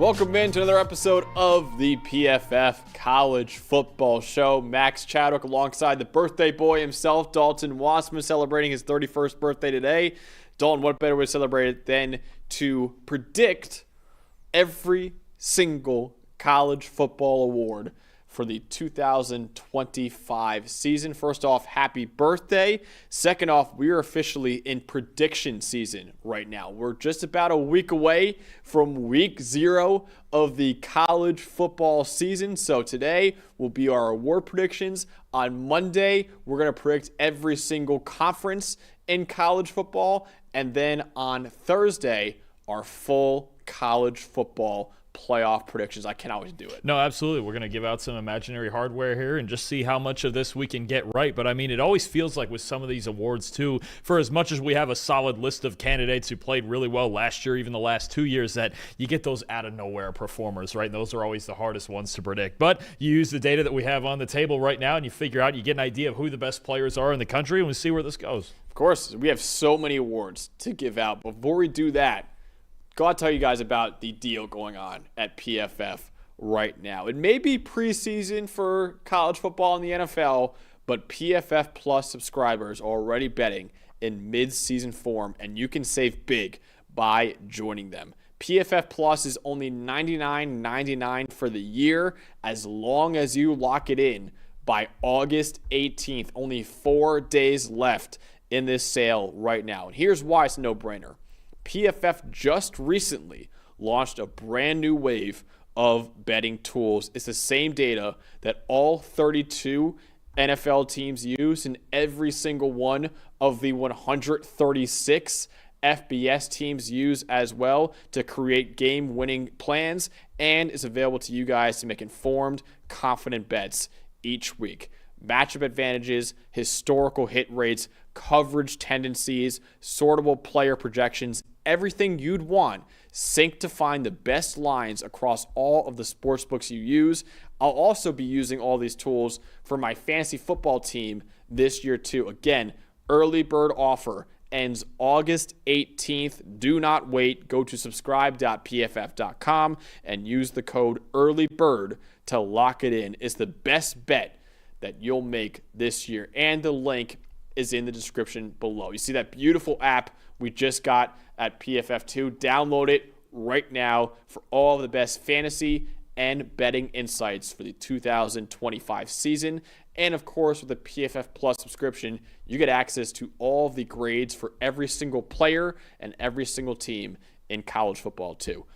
Welcome in to another episode of the PFF College Football Show. Max Chadwick alongside the birthday boy himself, Dalton Wasserman, celebrating his 31st birthday today. Dalton, what better way to celebrate it than to predict every single college football award for the 2025 season. First off, happy birthday. Second off, we are officially in prediction season right now. We're just about a week away from week 0 of the college football season. So today will be our award predictions. On Monday, we're going to predict every single conference in college football. And then on Thursday, our full college football playoff predictions. I cannot wait to do it. No, absolutely. We're going to give out some imaginary hardware here and just see how much of this we can get right. But I mean, it always feels like with some of these awards too, for as much as we have a solid list of candidates who played really well last year, even the last 2 years, that you get those out of nowhere performers, right? And those are always the hardest ones to predict. But you use the data that we have on the table right now and you figure out, you get an idea of who the best players are in the country, and we see where this goes. Of course, we have so many awards to give out. Before we do that, gotta tell you guys about the deal going on at PFF right now. It may be preseason for college football in the NFL, but PFF Plus subscribers are already betting in mid-season form, and you can save big by joining them. PFF Plus is only $99.99 for the year as long as you lock it in by August 18th. Only 4 days left in this sale right now. And here's why it's a no-brainer. PFF just recently launched a brand new wave of betting tools. It's the same data that all 32 NFL teams use and every single one of the 136 FBS teams use as well to create game-winning plans, and is available to you guys to make informed, confident bets each week. Matchup advantages, historical hit rates, coverage tendencies, sortable player projections, everything you'd want synced to find the best lines across all of the sports books you use. I'll also be using all these tools for my fantasy football team this year too. Again, early bird offer ends August 18th. Do not wait. Go to subscribe.pff.com and use the code EARLYBIRD to lock it in. It's the best bet that you'll make this year, and the link is in the description below. You see that beautiful app we just got at PFF2. Download it right now for all of the best fantasy and betting insights for the 2025 season. And of course, with the PFF Plus subscription, you get access to all of the grades for every single player and every single team in college football too.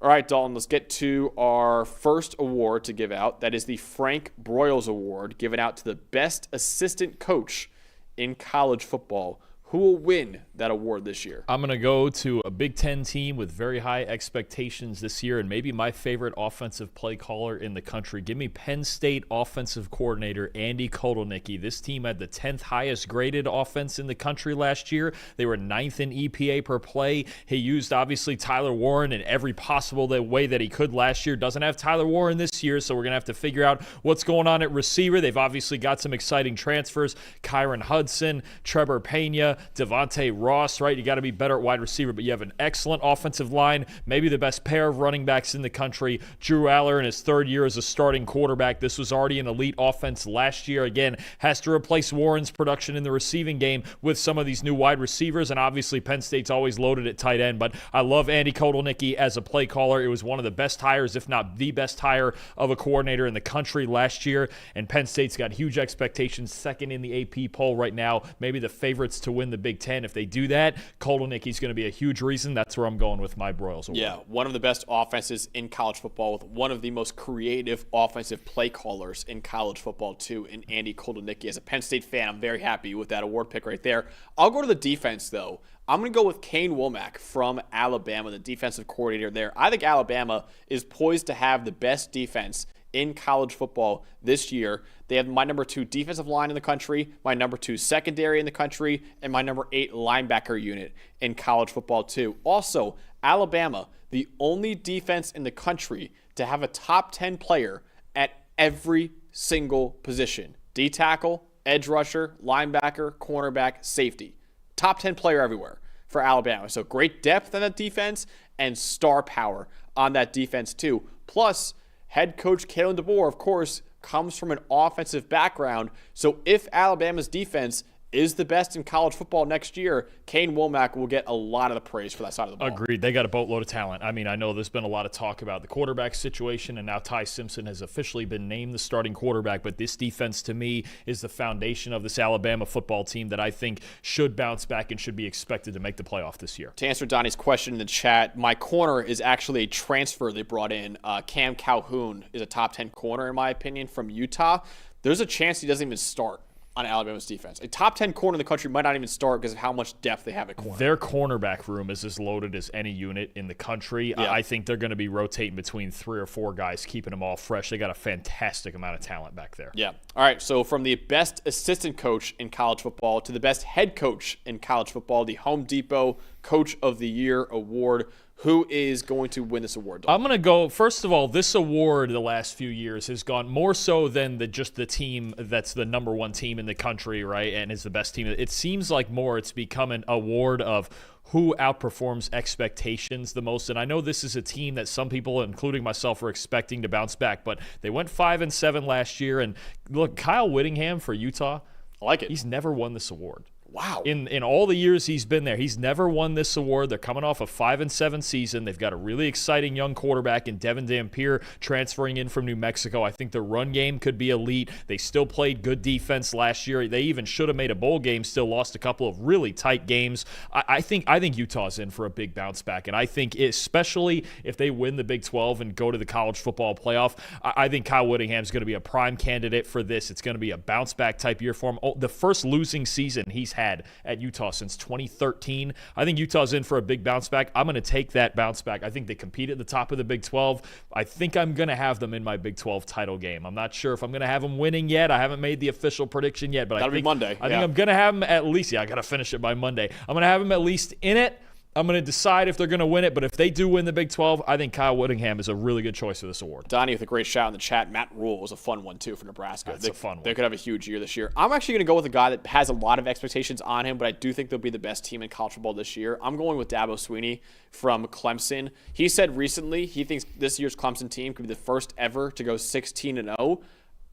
All right, Dalton, let's get to our first award to give out. That is the Frank Broyles Award, given out to the best assistant coach in college football. Who will win that award this year? I'm going to go to a Big Ten team with very high expectations this year, and maybe my favorite offensive play caller in the country. Give me Penn State offensive coordinator Andy Kotelnicki. This team had the 10th highest graded offense in the country last year. They were 9th in EPA per play. He used, obviously, Tyler Warren in every possible way that he could last year. Doesn't have Tyler Warren this year, so we're going to have to figure out what's going on at receiver. They've obviously got some exciting transfers. Kyron Hudson, Trevor Pena, Devontae Ross, right? You got to be better at wide receiver, but you have an excellent offensive line, maybe the best pair of running backs in the country. Drew Aller in his third year as a starting quarterback. This was already an elite offense last year. Again, has to replace Warren's production in the receiving game with some of these new wide receivers, and obviously Penn State's always loaded at tight end, but I love Andy Kotelnicki as a play caller. It was one of the best hires, if not the best hire of a coordinator in the country last year, and Penn State's got huge expectations, second in the AP poll right now, maybe the favorites to win the Big Ten. If they do that, Kotelnicki's going to be a huge reason. That's where I'm going with my Broyles Award. Yeah, one of the best offenses in college football with one of the most creative offensive play callers in college football too, in Andy Kotelnicki. As a Penn State fan, I'm very happy with that award pick right there. I'll go to the defense though. I'm going to go with Kane Womack from Alabama, the defensive coordinator there. I think Alabama is poised to have the best defense in college football this year. They have my number 2 defensive line in the country, my number 2 secondary in the country, and my number 8 linebacker unit in college football too. Also, Alabama, the only defense in the country to have a top 10 player at every single position. D-tackle, edge rusher, linebacker, cornerback, safety. Top 10 player everywhere for Alabama. So great depth on that defense and star power on that defense too. Plus, head coach Kalen DeBoer, of course, comes from an offensive background. So if Alabama's defense is the best in college football next year, Kane Womack will get a lot of the praise for that side of the ball. Agreed. They got a boatload of talent. I mean, I know there's been a lot of talk about the quarterback situation, and now Ty Simpson has officially been named the starting quarterback, but this defense, to me, is the foundation of this Alabama football team that I think should bounce back and should be expected to make the playoff this year. To answer Donnie's question in the chat, my corner is actually a transfer they brought in. Cam Calhoun is a top 10 corner, in my opinion, from Utah. There's a chance he doesn't even start on Alabama's defense. A top 10 corner in the country might not even start because of how much depth they have at corner. Their cornerback room is as loaded as any unit in the country. Yeah. I think they're going to be rotating between 3 or 4 guys, keeping them all fresh. They got a fantastic amount of talent back there. Yeah. All right, so from the best assistant coach in college football to the best head coach in college football, the Home Depot Coach of the Year award. Who is going to win this award, Dalton? I'm going to go, first of all, this award the last few years has gone more so than just the team that's the number one team in the country, right, and is the best team. It seems like more it's become an award of who outperforms expectations the most. And I know this is a team that some people, including myself, are expecting to bounce back, but they went 5-7 last year. And look, Kyle Whittingham for Utah, I like it. He's never won this award. Wow. In all the years he's been there, he's never won this award. They're coming off a 5-7 season. They've got a really exciting young quarterback in Devin Dampier transferring in from New Mexico. I think the run game could be elite. They still played good defense last year. They even should have made a bowl game, still lost a couple of really tight games. I think Utah's in for a big bounce back, and I think especially if they win the Big 12 and go to the college football playoff, I think Kyle Whittingham's going to be a prime candidate for this. It's going to be a bounce back type year for him. The first losing season he's had at Utah since 2013. I think Utah's in for a big bounce back. I'm going to take that bounce back. I think they compete at the top of the Big 12. I think I'm going to have them in my Big 12 title game. I'm not sure if I'm going to have them winning yet. I haven't made the official prediction yet, but That'll be Monday. I think I'm going to have them at least. Yeah, I got to finish it by Monday. I'm going to have them at least in it. I'm going to decide if they're going to win it, but if they do win the Big 12, I think Kyle Whittingham is a really good choice for this award. Donnie with a great shout in the chat. Matt Rule was a fun one, too, for Nebraska. That's a fun one. They could have a huge year this year. I'm actually going to go with a guy that has a lot of expectations on him, but I do think they'll be the best team in college football this year. I'm going with Dabo Swinney from Clemson. He said recently he thinks this year's Clemson team could be the first ever to go 16-0.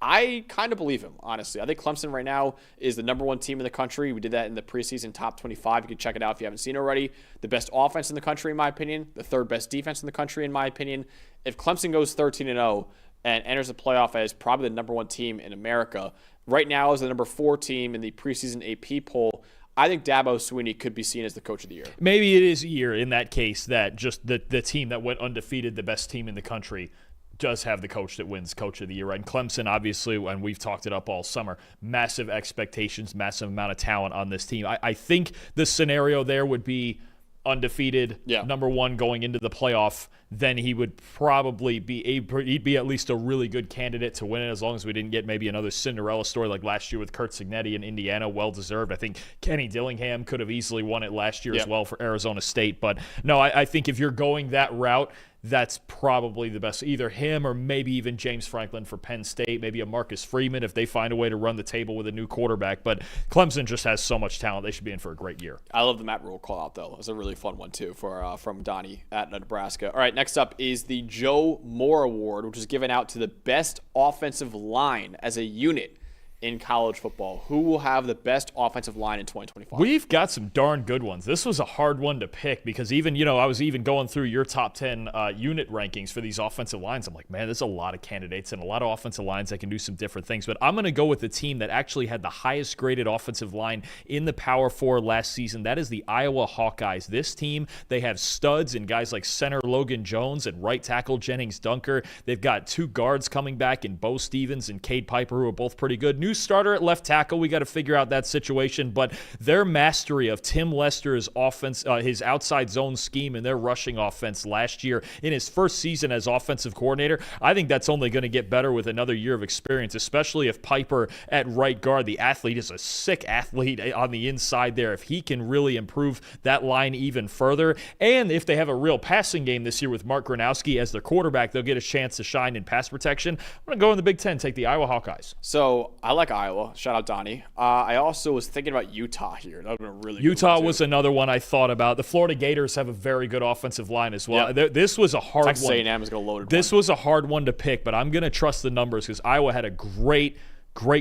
I kind of believe him, honestly. I think Clemson right now is the number one team in the country. We did that in the preseason top 25. You can check it out if you haven't seen it already. The best offense in the country, in my opinion. The third best defense in the country, in my opinion. If Clemson goes 13-0 and enters the playoff as probably the number one team in America, right now is the number 4 team in the preseason AP poll, I think Dabo Swinney could be seen as the coach of the year. Maybe it is a year in that case that just the team that went undefeated, the best team in the country, does have the coach that wins Coach of the Year. And Clemson, obviously, and we've talked it up all summer, massive expectations, massive amount of talent on this team. I think the scenario there would be undefeated, number one going into the playoff, then he would probably he'd be at least a really good candidate to win it, as long as we didn't get maybe another Cinderella story like last year with Kurt Cignetti in Indiana. Well-deserved. I think Kenny Dillingham could have easily won it last year as well for Arizona State. But no, I think if you're going that route, that's probably the best. Either him or maybe even James Franklin for Penn State, maybe a Marcus Freeman if they find a way to run the table with a new quarterback. But Clemson just has so much talent. They should be in for a great year. I love the Matt Rule call out, though. It was a really fun one, too, from Donnie at Nebraska. All right, next up is the Joe Moore Award, which is given out to the best offensive line as a unit in college football. Who will have the best offensive line in 2025? We've got some darn good ones. This was a hard one to pick because even, I was even going through your top 10 unit rankings for these offensive lines. I'm like, man, there's a lot of candidates and a lot of offensive lines that can do some different things. But I'm going to go with the team that actually had the highest graded offensive line in the Power 4 last season. That is the Iowa Hawkeyes. This team, they have studs in guys like center Logan Jones and right tackle Jennings Dunker. They've got 2 guards coming back in Bo Stevens and Cade Piper, who are both pretty good. New starter at left tackle. We got to figure out that situation, but their mastery of Tim Lester's offense, his outside zone scheme and their rushing offense last year in his first season as offensive coordinator, I think that's only going to get better with another year of experience, especially if Piper at right guard, the athlete is a sick athlete on the inside there. If he can really improve that line even further, and if they have a real passing game this year with Mark Gronowski as their quarterback, they'll get a chance to shine in pass protection. I'm going to go in the Big Ten, take the Iowa Hawkeyes. So I like like Iowa. Shout out Donnie. I also was thinking about Utah here. That would have been a really Utah good one, was another one I thought about. The Florida Gators have a very good offensive line as well. Yep. This was a hard Texas one. A&M is going to load it. This was a hard one to pick, but I'm going to trust the numbers because Iowa had a great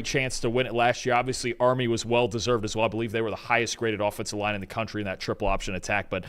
chance to win it last year. Obviously, Army was well-deserved as well. I believe they were the highest-graded offensive line in the country in that triple option attack. But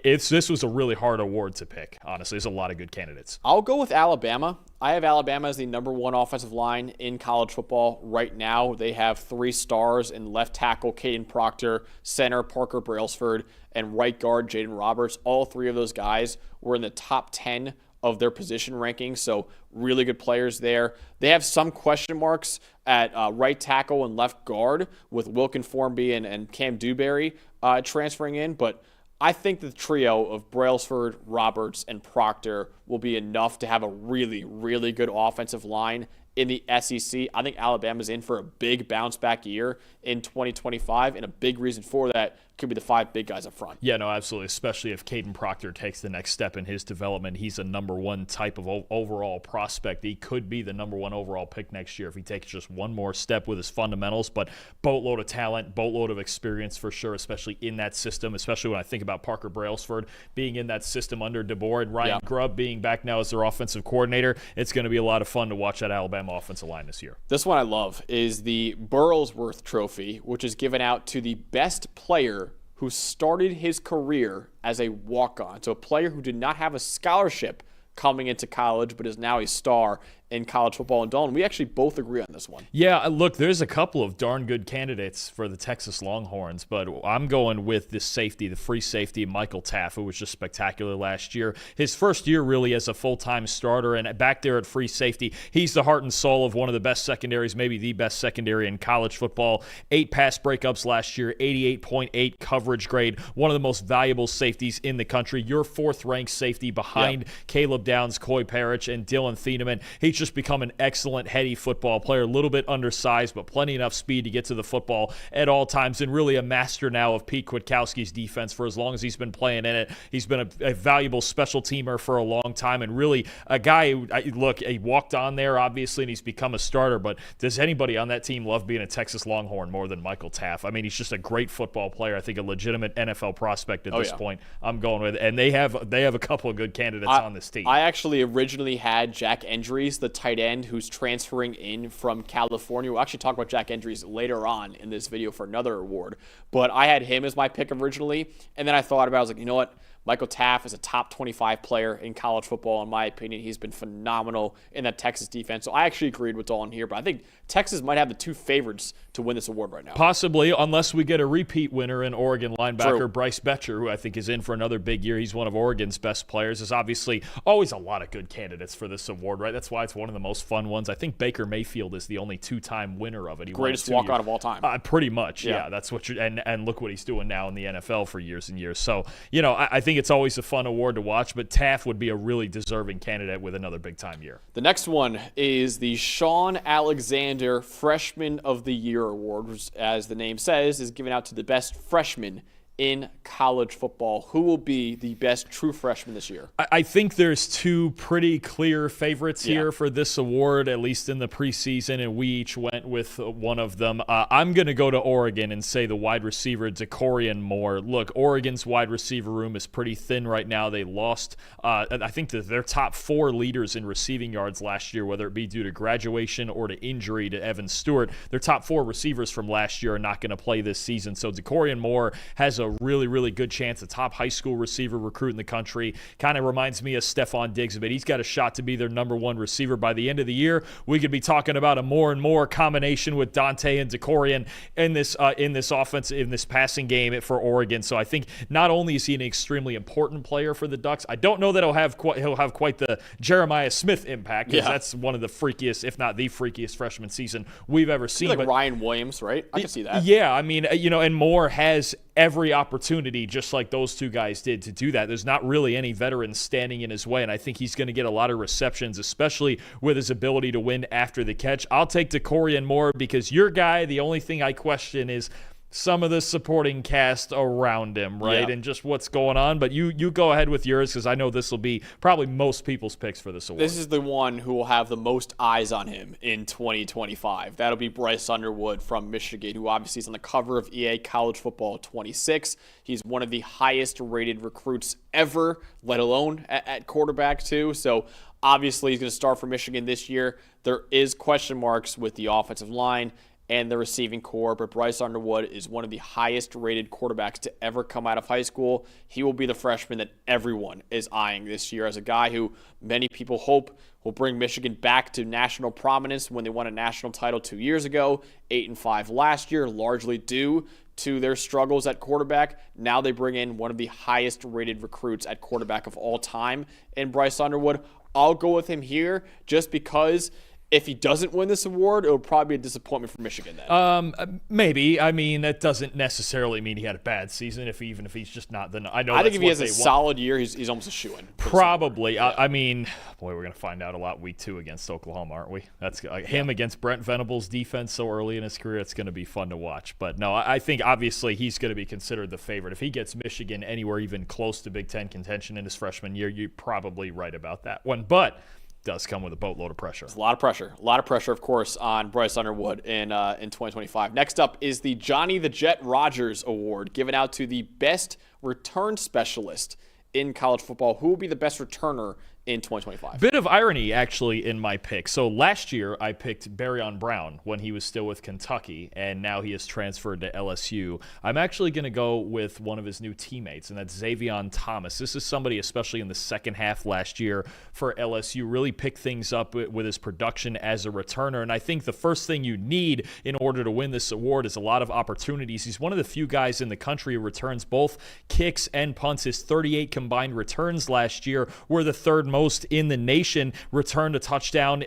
this was a really hard award to pick, honestly. There's a lot of good candidates. I'll go with Alabama. I have Alabama as the number one offensive line in college football right now. They have 3 stars in left tackle Caden Proctor, center Parker Brailsford, and right guard Jaden Roberts. All 3 of those guys were in the top 10 of their position rankings, so really good players there. They have some question marks at right tackle and left guard with Wilkin Formby and Cam Dewberry transferring in, but I think the trio of Brailsford, Roberts, and Proctor will be enough to have a really, really good offensive line in the SEC. I think Alabama's in for a big bounce-back year in 2025, and a big reason for that could be the 5 big guys up front. Yeah, no, absolutely, especially if Caden Proctor takes the next step in his development. He's a number 1 type of overall prospect. He could be the number 1 overall pick next year if he takes just one more step with his fundamentals, but boatload of talent, boatload of experience for sure, especially in that system, especially when I think about Parker Brailsford being in that system under DeBoer and Ryan Grubb being back now as their offensive coordinator. It's going to be a lot of fun to watch that Alabama offensive line this year. This one I love is the Burlsworth Trophy, which is given out to the best player who started his career as a walk-on. So a player who did not have a scholarship coming into college but is now a star in college football. And Dalton, we actually both agree on this one. Yeah, look, there's a couple of darn good candidates for the Texas Longhorns, but I'm going with this safety, the free safety, Michael Taaffe, who was just spectacular last year. His first year really as a full-time starter, and back there at free safety, he's the heart and soul of one of the best secondaries, maybe the best secondary in college football. 8 pass breakups last year, 88.8 coverage grade, one of the most valuable safeties in the country. Your 4th-ranked safety behind Caleb Downs, Coy Parrish, and Dylan Thieneman. He's just become an excellent heady football player, a little bit undersized, but plenty enough speed to get to the football at all times, and really a master now of Pete Kwiatkowski's defense for as long as he's been playing in it. He's been a valuable special teamer for a long time, and really a guy who, look, he walked on there, obviously, and he's become a starter, but does anybody on that team love being a Texas Longhorn more than Michael Taaffe? I mean, he's just a great football player. I think a legitimate NFL prospect at this point I'm going with, and they have a couple of good candidates on this team. I actually originally had Jack Endries, the tight end who's transferring in from California. We'll actually talk about Jack Endries later on in this video for another award. But I had him as my pick originally, and then I thought about it. I was like, you know what? Michael Taaffe is a top 25 player in college football, in my opinion. He's been phenomenal in that Texas defense. So I actually agreed with Dalton here, but I think Texas might have the 2 favorites to win this award right now. Possibly, unless we get a repeat winner in Oregon linebacker True. Bryce Betcher, who I think is in for another big year. He's one of Oregon's best players. There's obviously always a lot of good candidates for this award, right? That's why it's one of the most fun ones. I think Baker Mayfield is the only 2-time winner of it. Greatest walk-on of all time. Pretty much, yeah. That's what you're, and look what he's doing now in the NFL for years and years. So, I think it's always a fun award to watch, but Taaffe would be a really deserving candidate with another big-time year. The next one is the Shaun Alexander Freshman of the Year Award, which, as the name says, is given out to the best freshman in college football. Who will be the best true freshman this year? I think there's 2 pretty clear favorites here for this award, at least in the preseason, and we each went with one of them. I'm going to go to Oregon and say the wide receiver, Decorian Moore. Look, Oregon's wide receiver room is pretty thin right now. They lost, I think, their top 4 leaders in receiving yards last year, whether it be due to graduation or to injury to Evan Stewart. Their top 4 receivers from last year are not going to play this season, so Decorian Moore has a really, really good chance, a top high school receiver recruit in the country. Kind of reminds me of Stephon Diggs a bit. He's got a shot to be their number 1 receiver by the end of the year. We could be talking about a more and more combination with Dante and Decorian in this offense, in this passing game for Oregon. So I think not only is he an extremely important player for the Ducks, I don't know that he'll have quite the Jeremiah Smith impact, because that's one of the freakiest, if not the freakiest freshman season we've ever seen. Like Ryan Williams, right? I can see that. Yeah, I mean, and Moore has every opportunity, just like those 2 guys did, to do that. There's not really any veterans standing in his way, and I think he's going to get a lot of receptions, especially with his ability to win after the catch. I'll take Decorian Moore because your guy, the only thing I question is some of the supporting cast around him, right? Yeah. And just what's going on. But you go ahead with yours, because I know this will be probably most people's picks for this award. This is the one who will have the most eyes on him in 2025. That'll be Bryce Underwood from Michigan, who obviously is on the cover of EA College Football 26. He's one of the highest rated recruits ever, let alone at quarterback too. So obviously he's going to start for Michigan this year. There is question marks with the offensive line and the receiving core, but Bryce Underwood is one of the highest rated quarterbacks to ever come out of high school. He will be the freshman that everyone is eyeing this year as a guy who many people hope will bring Michigan back to national prominence when they won a national title 2 years ago, 8-5 last year, largely due to their struggles at quarterback. Now they bring in one of the highest rated recruits at quarterback of all time in Bryce Underwood. I'll go with him here just because if he doesn't win this award, it'll probably be a disappointment for Michigan then. Maybe. I mean, that doesn't necessarily mean he had a bad season. Even if he's just not, then I think if he has a solid year, he's almost a shoo-in. Probably. Yeah. I mean, boy, we're gonna find out a lot week 2 against Oklahoma, aren't we? That's him against Brent Venables' defense so early in his career. It's gonna be fun to watch. But no, I think obviously he's gonna be considered the favorite. If he gets Michigan anywhere even close to Big Ten contention in his freshman year, you're probably right about that one. But does come with a boatload of pressure. It's a lot of pressure, of course, on Bryce Underwood in 2025. Next up is the Johnny the Jet Rodgers Award, given out to the best return specialist in college football. Who will be the best returner in 2025? Bit of irony, actually, in my pick. So last year, I picked Baryon Brown when he was still with Kentucky, and now he has transferred to LSU. I'm actually going to go with one of his new teammates, and that's Zavion Thomas. This is somebody, especially in the second half last year for LSU, really picked things up with his production as a returner. And I think the first thing you need in order to win this award is a lot of opportunities. He's one of the few guys in the country who returns both kicks and punts. His 38 combined returns last year were the third most in the nation. Returned a touchdown,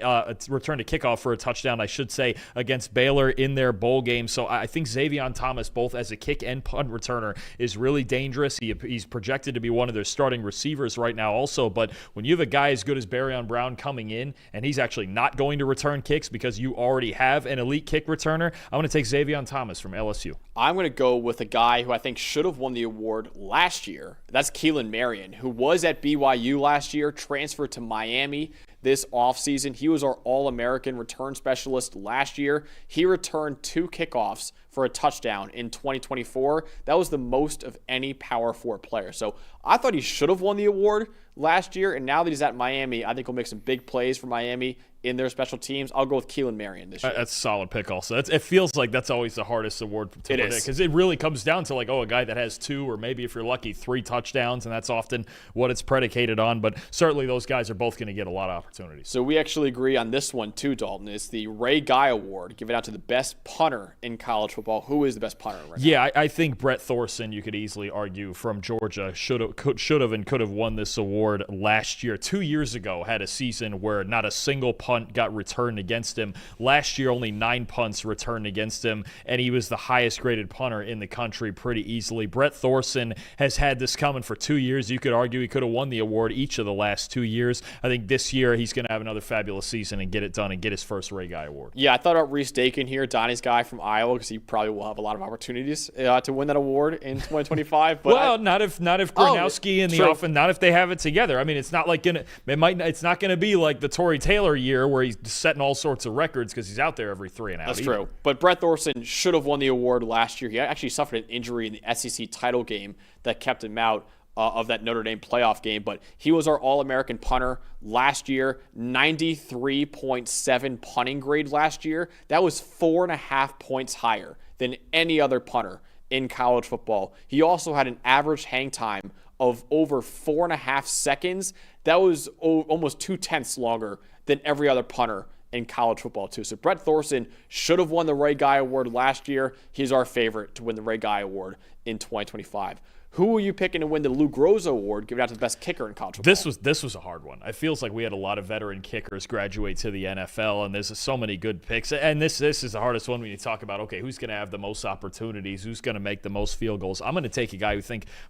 returned a kickoff for a touchdown, I should say, against Baylor in their bowl game. So I think Zavion Thomas, both as a kick and punt returner, is really dangerous. He's projected to be one of their starting receivers right now also. But when you have a guy as good as Baryon Brown coming in, and he's actually not going to return kicks because you already have an elite kick returner, I'm going to take Zavion Thomas from LSU. I'm going to go with a guy who I think should have won the award last year. That's Keelan Marion, who was at BYU last year, transferred to Miami this offseason. He was our All-American return specialist last year. He returned 2 kickoffs for a touchdown in 2024. That was the most of any Power 4 player. So I thought he should have won the award last year, and now that he's at Miami, I think he'll make some big plays for Miami in their special teams. I'll go with Keelan Marion this year. That's a solid pick also. It feels like that's always the hardest award to predict, because it really comes down to a guy that has 2 or maybe if you're lucky 3 touchdowns, and that's often what it's predicated on. But certainly those guys are both going to get a lot of opportunities. So we actually agree on this one too, Dalton. It's the Ray Guy Award given out to the best punter in college football. Who is the best punter right now? Yeah, I think Brett Thorson, you could easily argue, from Georgia, should have and could have won this award last year. 2 years ago had a season where not a single punt got returned against him. Last year, only 9 punts returned against him, and he was the highest graded punter in the country pretty easily. Brett Thorson has had this coming for 2 years. You could argue he could have won the award each of the last 2 years. I think this year he's going to have another fabulous season and get it done and get his first Ray Guy Award. Yeah, I thought about Reese Dakin here, Donnie's guy from Iowa, because he probably will have a lot of opportunities to win that award in 2025. But well, not if Gronowski and the offense, not if they have it together. I mean, it's not like it's not gonna be like the Torrey Taylor year where he's setting all sorts of records because he's out there every 3 and out. That's true. But Brett Thorson should have won the award last year. He actually suffered an injury in the SEC title game that kept him out of that Notre Dame playoff game. But he was our All-American punter last year, 93.7 punting grade last year. That was 4.5 points higher than any other punter in college football. He also had an average hang time of over 4.5 seconds. That was almost 2/10 longer than every other punter in college football too. So Brett Thorson should have won the Ray Guy Award last year. He's our favorite to win the Ray Guy Award in 2025. Who are you picking to win the Lou Groza Award, given out to the best kicker in college football? This was a hard one. It feels like we had a lot of veteran kickers graduate to the NFL, and there's so many good picks. And this is the hardest one when you talk about, okay, who's going to have the most opportunities, who's going to make the most field goals. I'm going to take a guy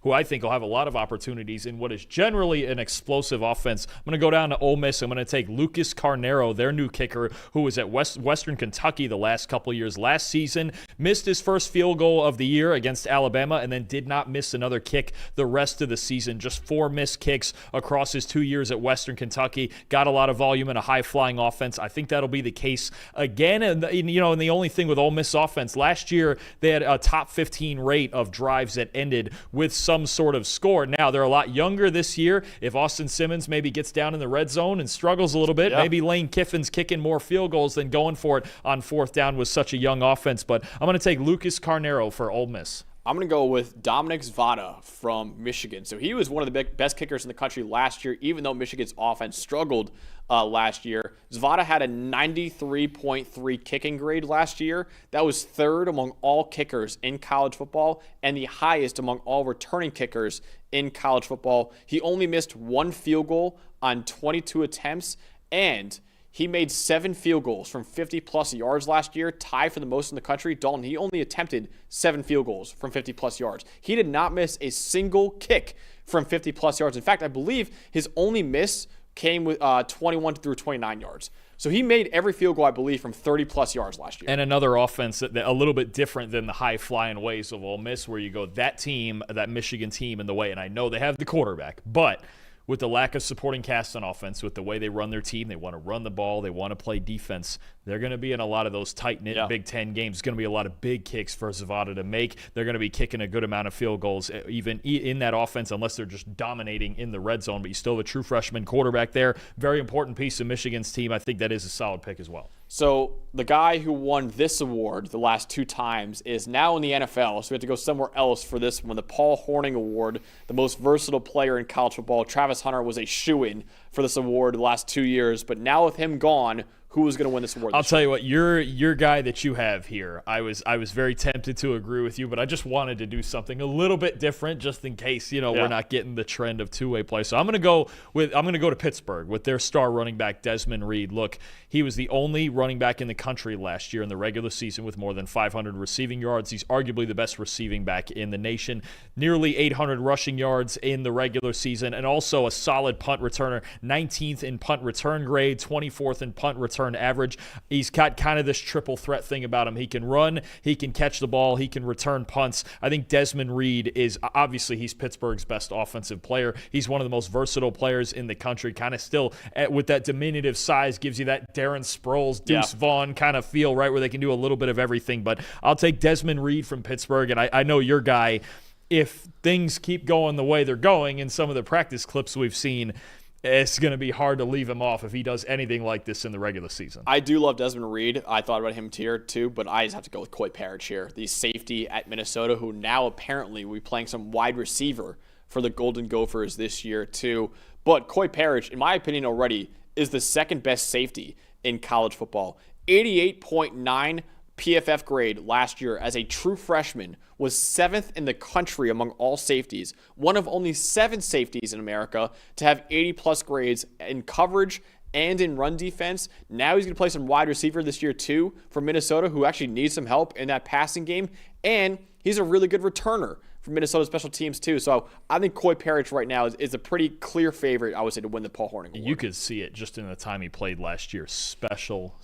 who I think will have a lot of opportunities in what is generally an explosive offense. I'm going to go down to Ole Miss. I'm going to take Lucas Carnero, their new kicker, who was at Western Kentucky the last couple of years. Last season, missed his first field goal of the year against Alabama, and then did not miss another kick the rest of the season. Just 4 missed kicks across his 2 years at Western Kentucky. Got a lot of volume and a high-flying offense. I think that'll be the case again. And the only thing with Ole Miss offense, last year they had a top 15 rate of drives that ended with some sort of score. Now, they're a lot younger this year. If Austin Simmons maybe gets down in the red zone and struggles a little bit, maybe Lane Kiffin's kicking more field goals than going for it on 4th down with such a young offense. But I'm going to take Lucas Carnero for Ole Miss. I'm going to go with Dominic Zvada from Michigan. So he was one of the best kickers in the country last year, even though Michigan's offense struggled last year. Zvada had a 93.3 kicking grade last year. That was 3rd among all kickers in college football and the highest among all returning kickers in college football. He only missed 1 field goal on 22 attempts, and he made 7 field goals from 50-plus yards last year, tied for the most in the country. Dalton, he only attempted 7 field goals from 50-plus yards. He did not miss a single kick from 50-plus yards. In fact, I believe his only miss came with 21 through 29 yards. So he made every field goal, I believe, from 30-plus yards last year. And another offense that a little bit different than the high-flying ways of Ole Miss, where you go, that team, that Michigan team, in the way, and I know they have the quarterback, but with the lack of supporting cast on offense, with the way they run their team, they want to run the ball, they want to play defense. They're going to be in a lot of those tight-knit Big Ten games. It's going to be a lot of big kicks for Zvada to make. They're going to be kicking a good amount of field goals, even in that offense, unless they're just dominating in the red zone. But you still have a true freshman quarterback there. Very important piece of Michigan's team. I think that is a solid pick as well. So the guy who won this award the last 2 times is now in the NFL, so we have to go somewhere else for this one. The Paul Hornung Award, the most versatile player in college football. Travis Hunter was a shoo-in for this award the last 2 years, but now with him gone, who is going to win this award? I'll tell you what, your guy that you have here, I was very tempted to agree with you, but I just wanted to do something a little bit different, just in case we're not getting the trend of 2-way play. So I'm going to go to Pittsburgh with their star running back Desmond Reed. Look, he was the only running back in the country last year in the regular season with more than 500 receiving yards. He's arguably the best receiving back in the nation. Nearly 800 rushing yards in the regular season, and also a solid punt returner. 19th in punt return grade, 24th in punt return average. He's got kind of this triple threat thing about him. He can run, he can catch the ball, he can return punts. I think Desmond Reed is, obviously he's Pittsburgh's best offensive player. He's one of the most versatile players in the country, kind of still with that diminutive size, gives you that Darren Sproles, Deuce Vaughn kind of feel, right, where they can do a little bit of everything. But I'll take Desmond Reed from Pittsburgh, and I know your guy, if things keep going the way they're going in some of the practice clips we've seen, it's going to be hard to leave him off if he does anything like this in the regular season. I do love Desmond Reed. I thought about him here too, but I just have to go with Coy Parrish here, the safety at Minnesota, who now apparently will be playing some wide receiver for the Golden Gophers this year too. But Coy Parrish, in my opinion already, is the second best safety in college football. 88.9 PFF grade last year as a true freshman, was 7th in the country among all safeties, one of only 7 safeties in America to have 80-plus grades in coverage and in run defense. Now he's going to play some wide receiver this year too for Minnesota, who actually needs some help in that passing game, and he's a really good returner for Minnesota special teams too. So I think Coy Parrish right now is a pretty clear favorite, I would say, to win the Paul Hornung Award. You could see it just in the time he played last year. Special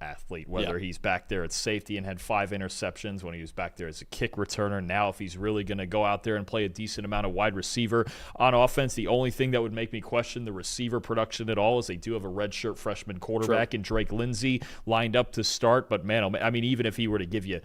athlete, whether he's back there at safety and had 5 interceptions, when he was back there as a kick returner. Now if he's really going to go out there and play a decent amount of wide receiver on offense, the only thing that would make me question the receiver production at all is they do have a redshirt freshman quarterback in Drake Lindsey lined up to start. But man, I mean, even if he were to give you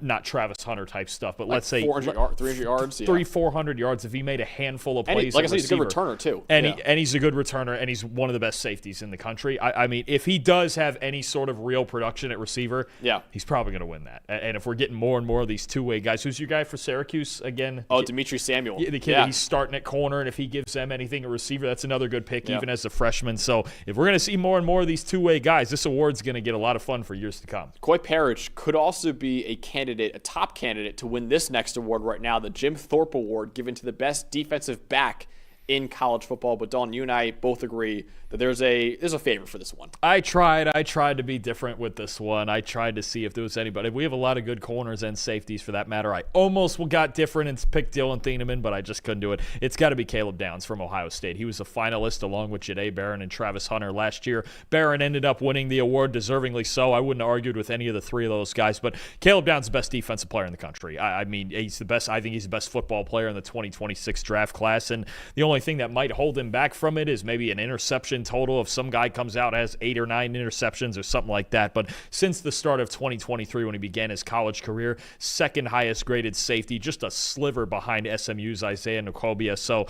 not Travis Hunter type stuff, but like let's say 300 yards, 400 yards. If he made a handful of plays, like I said, he's a good returner too, and he's a good returner, and he's one of the best safeties in the country. I mean, if he does have any sort of real production at receiver, he's probably going to win that. And if we're getting more and more of these 2-way guys, who's your guy for Syracuse again? Oh, Dimitri Samuel, the kid he's starting at corner, and if he gives them anything at receiver, that's another good pick, even as a freshman. So if we're going to see more and more of these 2-way guys, this award's going to get a lot of fun for years to come. Coy Parrish could also be a candidate candidate, a top candidate to win this next award right now, the Jim Thorpe Award, given to the best defensive back in college football. But Dalton, you and I both agree that there's a favorite for this one. I tried to be different with this one. I tried to see if there was anybody. We have a lot of good corners and safeties for that matter. I almost got different and picked Dylan Thieneman, but I just couldn't do it. It's got to be Caleb Downs from Ohio State. He was a finalist along with Jahdae Barron and Travis Hunter last year. Barron ended up winning the award, deservingly so. I wouldn't have argued with any of the three of those guys, but Caleb Downs is the best defensive player in the country. I mean, he's the best. I think he's the best football player in the 2026 draft class, and the only thing that might hold him back from it is maybe an interception total if some guy comes out has 8 or 9 interceptions or something like that. But since the start of 2023, when he began his college career, second highest graded safety, just a sliver behind SMU's Isaiah Nkolia. So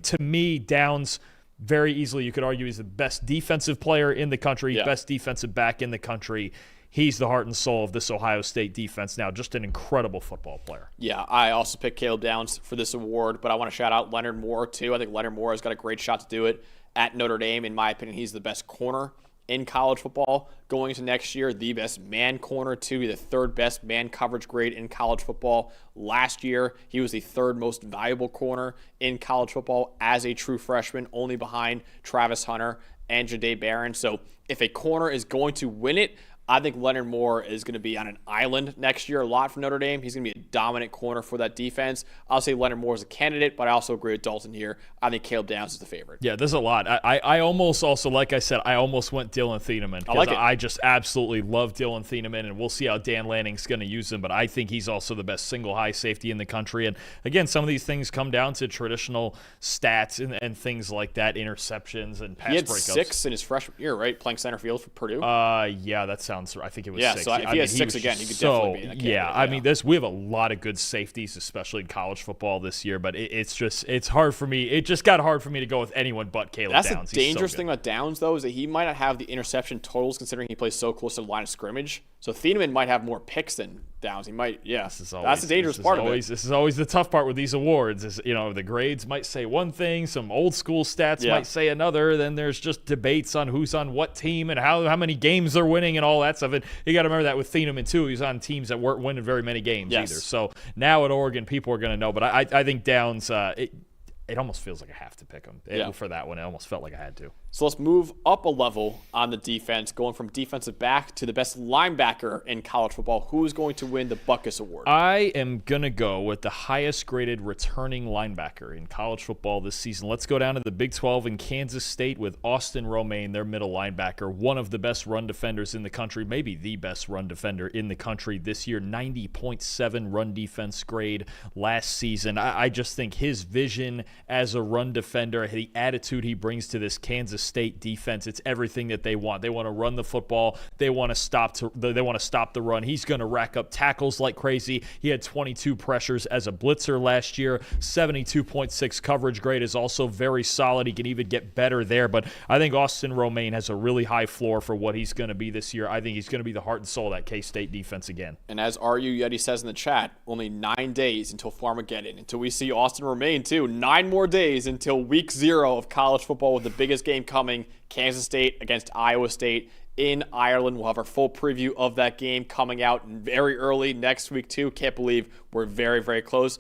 to me, Downs, very easily you could argue he's the best defensive player in the country, best defensive back in the country. He's the heart and soul of this Ohio State defense now. Just an incredible football player. Yeah, I also picked Caleb Downs for this award, but I want to shout out Leonard Moore, too. I think Leonard Moore has got a great shot to do it at Notre Dame. In my opinion, he's the best corner in college football going into next year. The best man corner, too. The third best man coverage grade in college football. Last year, he was the third most valuable corner in college football as a true freshman, only behind Travis Hunter and Jahdae Barron. So if a corner is going to win it, I think Leonard Moore is going to be on an island next year a lot for Notre Dame. He's going to be a dominant corner for that defense. I'll say Leonard Moore is a candidate, but I also agree with Dalton here. I think Caleb Downs is the favorite. Yeah, there's a lot. I almost also, like I said, I almost went Dylan Thieneman. I like it. I just absolutely love Dylan Thieneman, and we'll see how Dan Lanning's going to use him, but I think he's also the best single high safety in the country. And again, some of these things come down to traditional stats and things like that, interceptions and pass breakups. He had 6 in his freshman year, right? Playing center field for Purdue? Yeah, that sounds right. I think it was 6. So if he has 6 again, he could definitely be in that category. Yeah, I mean, we have a lot of good safeties, especially in college football this year, but it's hard for me. It just got hard for me to go with anyone but Caleb Downs. That's the dangerous thing about Downs, though, is that he might not have the interception totals considering he plays so close to the line of scrimmage. So Thieneman might have more picks than Downs. He might, that's the dangerous part of it. This is always the tough part with these awards is, the grades might say one thing, some old school stats might say another, then there's just debates on who's on what team and how many games they're winning and all that stuff. And you got to remember that with Thieneman, too. He's on teams that weren't winning very many games either. So now at Oregon, people are going to know. But I think Downs, it almost feels like I have to pick him for that one. It almost felt like I had to. So let's move up a level on the defense, going from defensive back to the best linebacker in college football. Who is going to win the Butkus Award? I am going to go with the highest graded returning linebacker in college football this season. Let's go down to the Big 12 in Kansas State with Austin Romaine, their middle linebacker, one of the best run defenders in the country, maybe the best run defender in the country this year, 90.7 run defense grade last season. I just think his vision as a run defender, the attitude he brings to this Kansas State defense, it's everything that they want. They want to run the football. They want to stop the run. He's going to rack up tackles like crazy. He had 22 pressures as a blitzer last year. 72.6 coverage grade is also very solid. He can even get better there, but I think Austin Romaine has a really high floor for what he's going to be this year. I think he's going to be the heart and soul of that K-State defense again. And as RU Yeti says in the chat, only 9 days until Farmageddon, until we see Austin Romaine too. 9 more days until week 0 of college football with the biggest game coming, Kansas State against Iowa State in Ireland. We'll have our full preview of that game coming out very early next week too. Can't believe we're very, very close.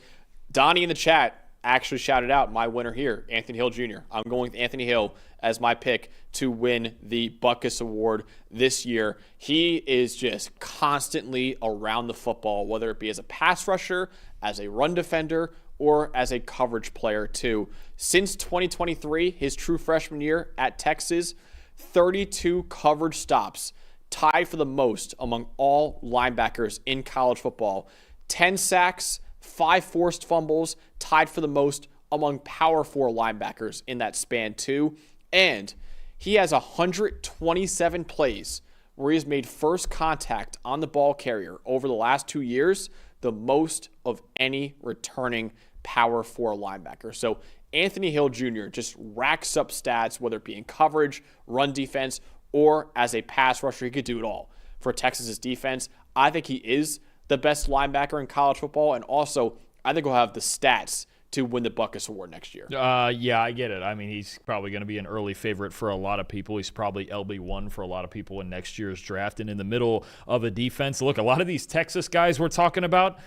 Donnie in the chat actually shouted out my winner here, Anthony Hill Jr. I'm going with Anthony Hill as my pick to win the Butkus Award this year. He is just constantly around the football, whether it be as a pass rusher, as a run defender, or as a coverage player too. Since 2023, his true freshman year at Texas, 32 coverage stops, tied for the most among all linebackers in college football. 10 sacks, 5 forced fumbles, tied for the most among Power 4 linebackers in that span too. And he has 127 plays where he has made first contact on the ball carrier over the last 2 years, the most of any returning Power 4 linebacker. So Anthony Hill Jr. just racks up stats, whether it be in coverage, run defense, or as a pass rusher. He could do it all for Texas's defense. I think he is the best linebacker in college football, and also I think he'll have the stats to win the Butkus Award next year. Yeah, I get it. I mean, he's probably going to be an early favorite for a lot of people. He's probably LB1 for a lot of people in next year's draft. And in the middle of a defense, look, a lot of these Texas guys we're talking about,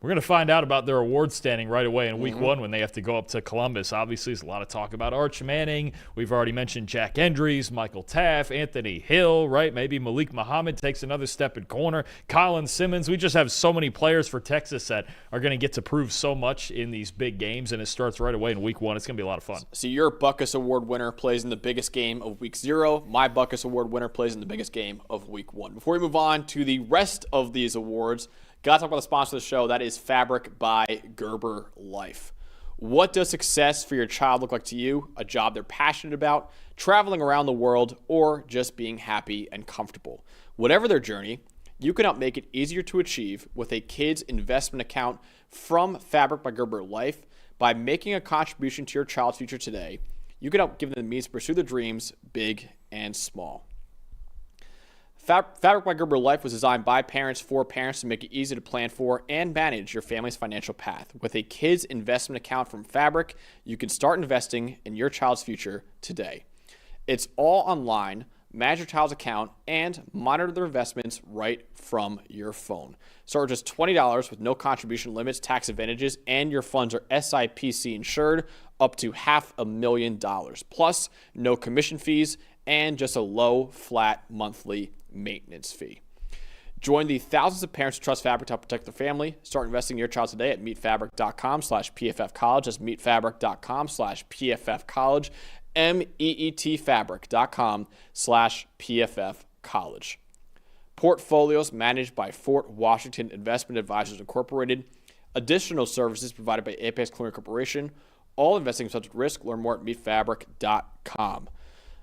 we're going to find out about their award standing right away in week one when they have to go up to Columbus. Obviously, there's a lot of talk about Arch Manning. We've already mentioned Jack Endries, Michael Taft, Anthony Hill, right? Maybe Malik Muhammad takes another step at corner. Colin Simmons. We just have so many players for Texas that are going to get to prove so much in these big games, and it starts right away in week one. It's going to be a lot of fun. So your Butkus Award winner plays in the biggest game of week 0. My Butkus Award winner plays in the biggest game of week 1. Before we move on to the rest of these awards, got to talk about the sponsor of the show. That is Fabric by Gerber Life. What does success for your child look like to you? A job they're passionate about, traveling around the world, or just being happy and comfortable? Whatever their journey, you can help make it easier to achieve with a kid's investment account from Fabric by Gerber Life. By making a contribution to your child's future today, you can help give them the means to pursue their dreams, big and small. Fabric by Gerber Life was designed by parents for parents to make it easy to plan for and manage your family's financial path. With a kid's investment account from Fabric, you can start investing in your child's future today. It's all online. Manage your child's account and monitor their investments right from your phone. Start with just $20 with no contribution limits, tax advantages, and your funds are SIPC insured up to $500,000. Plus, no commission fees and just a low, flat monthly maintenance fee. Join the thousands of parents who trust Fabric to help protect their family. Start investing in your child today at meetfabric.com/PFFcollege. That's meetfabric.com/PFFcollege. meetfabric.com/PFFcollege. Portfolios managed by Fort Washington Investment Advisors Incorporated. Additional services provided by Apex Clearing Corporation. All investing is subject to risk. Learn more at meetfabric.com.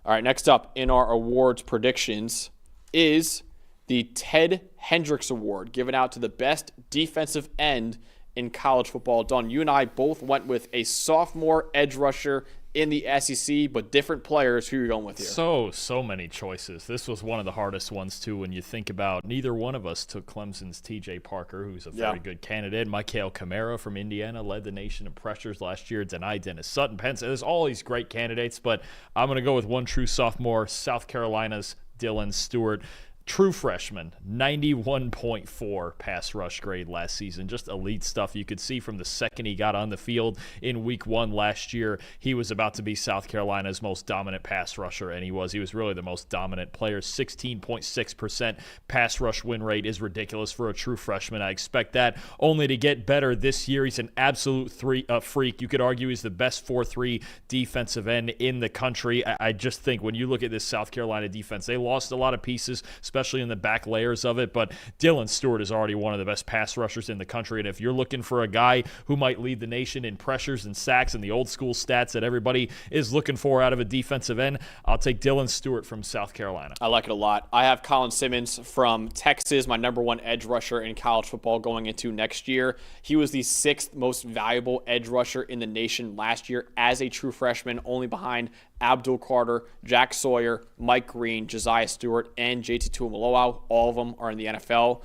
All right, next up in our awards predictions is the Ted Hendricks Award, given out to the best defensive end in college football. Don, you and I both went with a sophomore edge rusher in the SEC, but different players. Who are you going with here? So many choices. This was one of the hardest ones, too, when you think about neither one of us took Clemson's T.J. Parker, who's a very good candidate. Michael Kamara from Indiana led the nation in pressures last year. Denied Dennis Sutton. Pence. There's all these great candidates, but I'm going to go with one true sophomore, South Carolina's Dylan Stewart. True freshman, 91.4 pass rush grade last season. Just elite stuff. You could see from the second he got on the field in week 1 last year, he was about to be South Carolina's most dominant pass rusher, and he was. He was really the most dominant player. 16.6% pass rush win rate is ridiculous for a true freshman. I expect that only to get better this year. He's an absolute freak. You could argue he's the best 4-3 defensive end in the country. I just think when you look at this South Carolina defense, they lost a lot of pieces, especially in the back layers of it, but Dylan Stewart is already one of the best pass rushers in the country, and if you're looking for a guy who might lead the nation in pressures and sacks and the old school stats that everybody is looking for out of a defensive end, I'll take Dylan Stewart from South Carolina. I like it a lot. I have Colin Simmons from Texas, my number 1 edge rusher in college football going into next year. He was the 6th most valuable edge rusher in the nation last year as a true freshman, only behind Abdul Carter, Jack Sawyer, Mike Green, Josiah Stewart, and JT Tuimoloau. All of them are in the NFL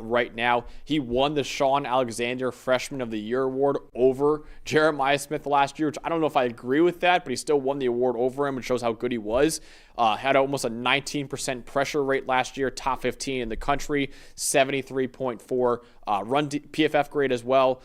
right now. He won the Shaun Alexander Freshman of the Year award over Jeremiah Smith last year, which I don't know if I agree with that, but he still won the award over him, which shows how good he was. Had almost a 19% pressure rate last year, top 15 in the country, 73.4 PFF grade as well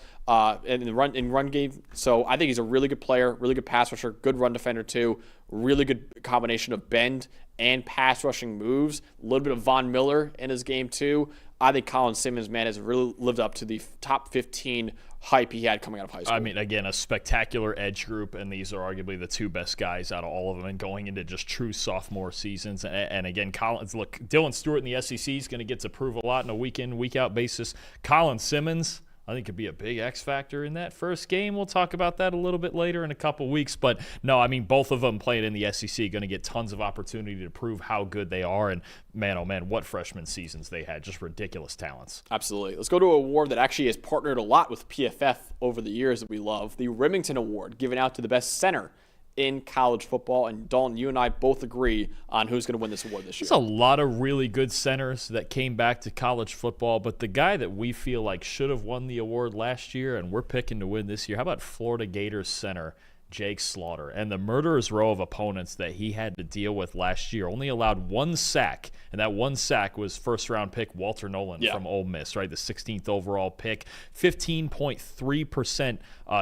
in run game. So I think he's a really good player, really good pass rusher, good run defender too. Really good combination of bend and pass rushing moves. A little bit of Von Miller in his game too. I think Colin Simmons, man, has really lived up to the top 15 hype he had coming out of high school. I mean, again, a spectacular edge group, and these are arguably the 2 best guys out of all of them, and going into just true sophomore seasons. And again, Dylan Stewart in the SEC is going to get to prove a lot on a week-in, week-out basis. Colin Simmons, I think, could be a big X factor in that first game. We'll talk about that a little bit later in a couple weeks. But no, I mean, both of them playing in the SEC going to get tons of opportunity to prove how good they are. And man, oh man, what freshman seasons they had. Just ridiculous talents. Absolutely. Let's go to an award that actually has partnered a lot with PFF over the years that we love. The Rimington Award, given out to the best center in college football. And Dalton, you and I both agree on who's going to win this award this year. There's a lot of really good centers that came back to college football, but the guy that we feel like should have won the award last year and we're picking to win this year, how about Florida Gators center Jake Slaughter? And the murderer's row of opponents that he had to deal with last year, only allowed one sack, and that one sack was first-round pick Walter Nolan from Ole Miss, right? The 16th overall pick, 15.3%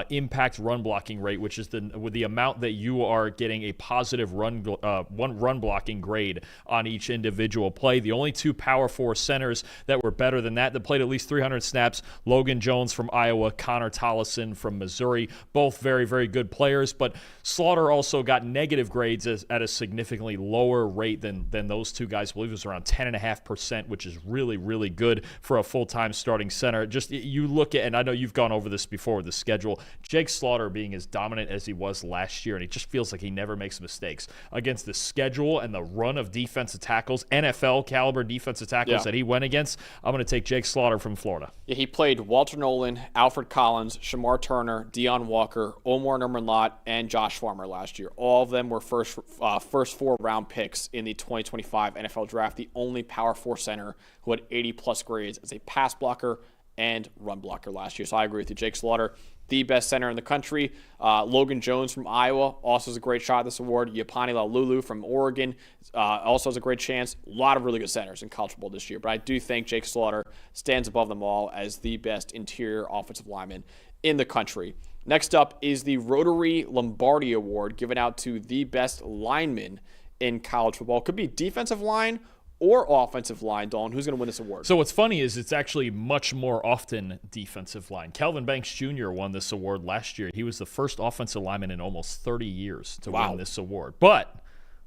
impact run blocking rate, which is the amount that you are getting a positive run blocking grade on each individual play. The only two Power 4 centers that were better than that played at least 300 snaps, Logan Jones from Iowa, Connor Tollison from Missouri, both very, very good players, but Slaughter also got negative grades at a significantly lower rate than those two guys. I believe it was around 10.5%, which is really, really good for a full-time starting center. Just you look at, and I know you've gone over this before with the schedule, Jake Slaughter being as dominant as he was last year, and it just feels like he never makes mistakes against the schedule and the run of defensive tackles, NFL caliber defensive tackles that he went against. I'm going to take Jake Slaughter from Florida. Yeah, he played Walter Nolan, Alfred Collins, Shamar Turner, Deion Walker, Omar Norman-Lott, and Josh Farmer last year. All of them were first 4-round picks in the 2025 NFL Draft. The only Power 4 center who had 80-plus grades as a pass blocker and run blocker last year. So I agree with you. Jake Slaughter, the best center in the country. Logan Jones from Iowa also has a great shot at this award. Yapani Laululu from Oregon also has a great chance. A lot of really good centers in college football this year. But I do think Jake Slaughter stands above them all as the best interior offensive lineman in the country. Next up is the Rotary Lombardi Award given out to the best lineman in college football. It could be defensive line or offensive line. Dalton, who's going to win this award? So what's funny is it's actually much more often defensive line. Kelvin Banks Jr. won this award last year. He was the first offensive lineman in almost 30 years to win this award. But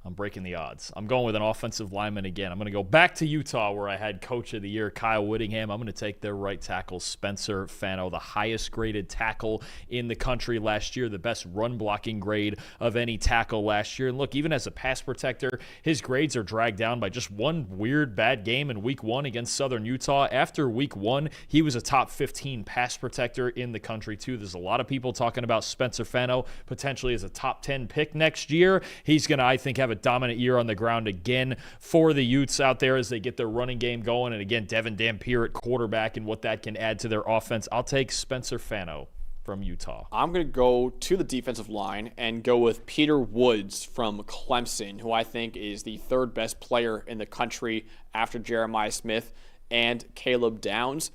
I'm breaking the odds. I'm going with an offensive lineman again. I'm going to go back to Utah where I had Coach of the Year Kyle Whittingham. I'm going to take their right tackle, Spencer Fano, the highest graded tackle in the country last year, the best run blocking grade of any tackle last year. And look, even as a pass protector, his grades are dragged down by just one weird bad game in Week 1 against Southern Utah. After Week 1, he was a top 15 pass protector in the country too. There's a lot of people talking about Spencer Fano potentially as a top 10 pick next year. He's going to, I think, have a dominant year on the ground again for the Utes out there as they get their running game going. And again, Devin Dampier at quarterback and what that can add to their offense. I'll take Spencer Fano from Utah. I'm going to go to the defensive line and go with Peter Woods from Clemson, who I think is the third best player in the country after Jeremiah Smith and Caleb Downs.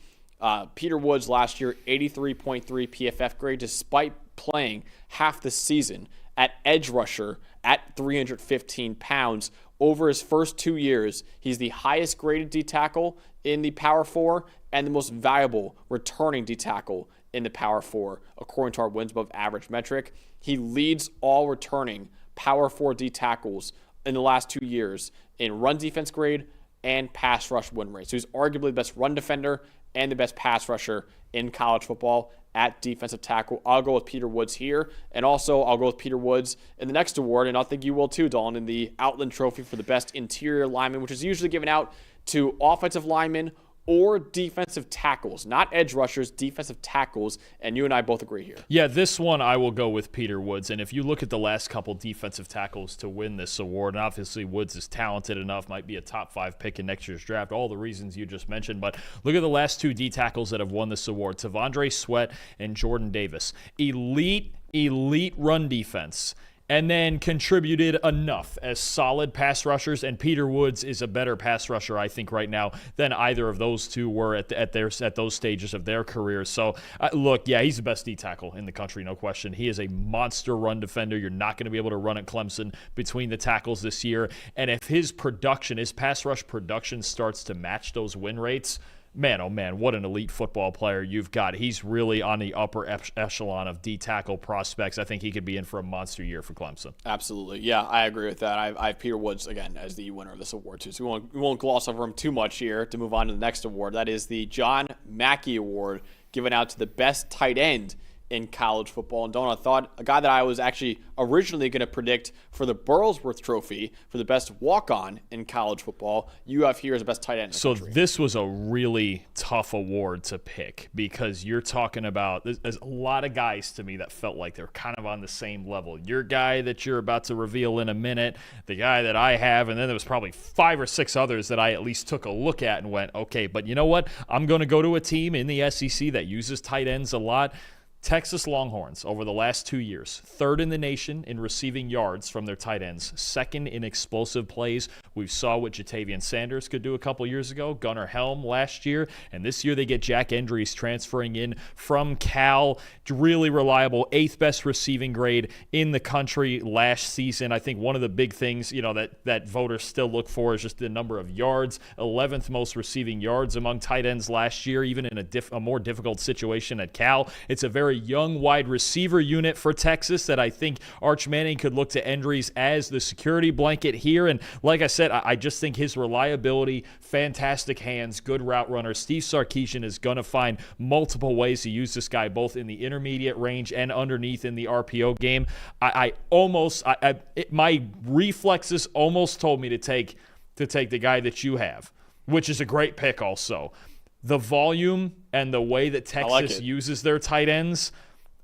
Peter Woods last year, 83.3 PFF grade, despite playing half the season at edge rusher at 315 pounds. Over his first 2 years, he's the highest graded D tackle in the Power 4 and the most valuable returning D tackle in the Power 4, according to our wins above average metric. He leads all returning Power 4 D tackles in the last 2 years in run defense grade and pass rush win rate. So he's arguably the best run defender and the best pass rusher in college football at defensive tackle. I'll go with Peter Woods here, and also I'll go with Peter Woods in the next award, and I think you will too, Dalton, in the Outland Trophy for the best interior lineman, which is usually given out to offensive linemen or defensive tackles, not edge rushers, defensive tackles, and you and I both agree here. Yeah, this one I will go with Peter Woods, and if you look at the last couple defensive tackles to win this award, and obviously Woods is talented enough, might be a top 5 pick in next year's draft, all the reasons you just mentioned, but look at the last 2 D tackles that have won this award, Tavondre Sweat and Jordan Davis. Elite run defense, and then contributed enough as solid pass rushers, and Peter Woods is a better pass rusher, I think, right now than either of those two were at those stages of their careers. So, look, yeah, he's the best D tackle in the country, no question. He is a monster run defender. You're not going to be able to run at Clemson between the tackles this year, and if his pass rush production starts to match those win rates, man, oh man, what an elite football player you've got. He's really on the upper echelon of D-tackle prospects. I think he could be in for a monster year for Clemson. Absolutely. Yeah, I agree with that. I have Peter Woods, again, as the winner of this award, too. So we won't gloss over him too much here to move on to the next award. That is the John Mackey Award, given out to the best tight end in college football. And Don, I thought a guy that I was actually originally going to predict for the Burlsworth Trophy for the best walk-on in college football, you have here as the best tight end in the country. This was a really tough award to pick because you're talking about there's a lot of guys to me that felt like they're kind of on the same level. Your guy that you're about to reveal in a minute, the guy that I have, and then there was probably 5 or 6 others that I at least took a look at and went, okay, but you know what? I'm going to go to a team in the SEC that uses tight ends a lot. Texas Longhorns over the last 2 years, 3rd in the nation in receiving yards from their tight ends, 2nd in explosive plays. We saw what Jatavian Sanders could do a couple years ago, Gunnar Helm last year, and this year they get Jack Endries transferring in from Cal. Really reliable, 8th best receiving grade in the country last season. I think one of the big things, that voters still look for is just the number of yards. 11th most receiving yards among tight ends last year, even in a more difficult situation at Cal. It's a very young wide receiver unit for Texas that I think Arch Manning could look to Endries as the security blanket here. And like I said, I just think his reliability, fantastic hands, good route runner. Steve Sarkisian is going to find multiple ways to use this guy, both in the intermediate range and underneath in the RPO game. My reflexes almost told me to take the guy that you have, which is a great pick also. The volume and the way that Texas uses their tight ends,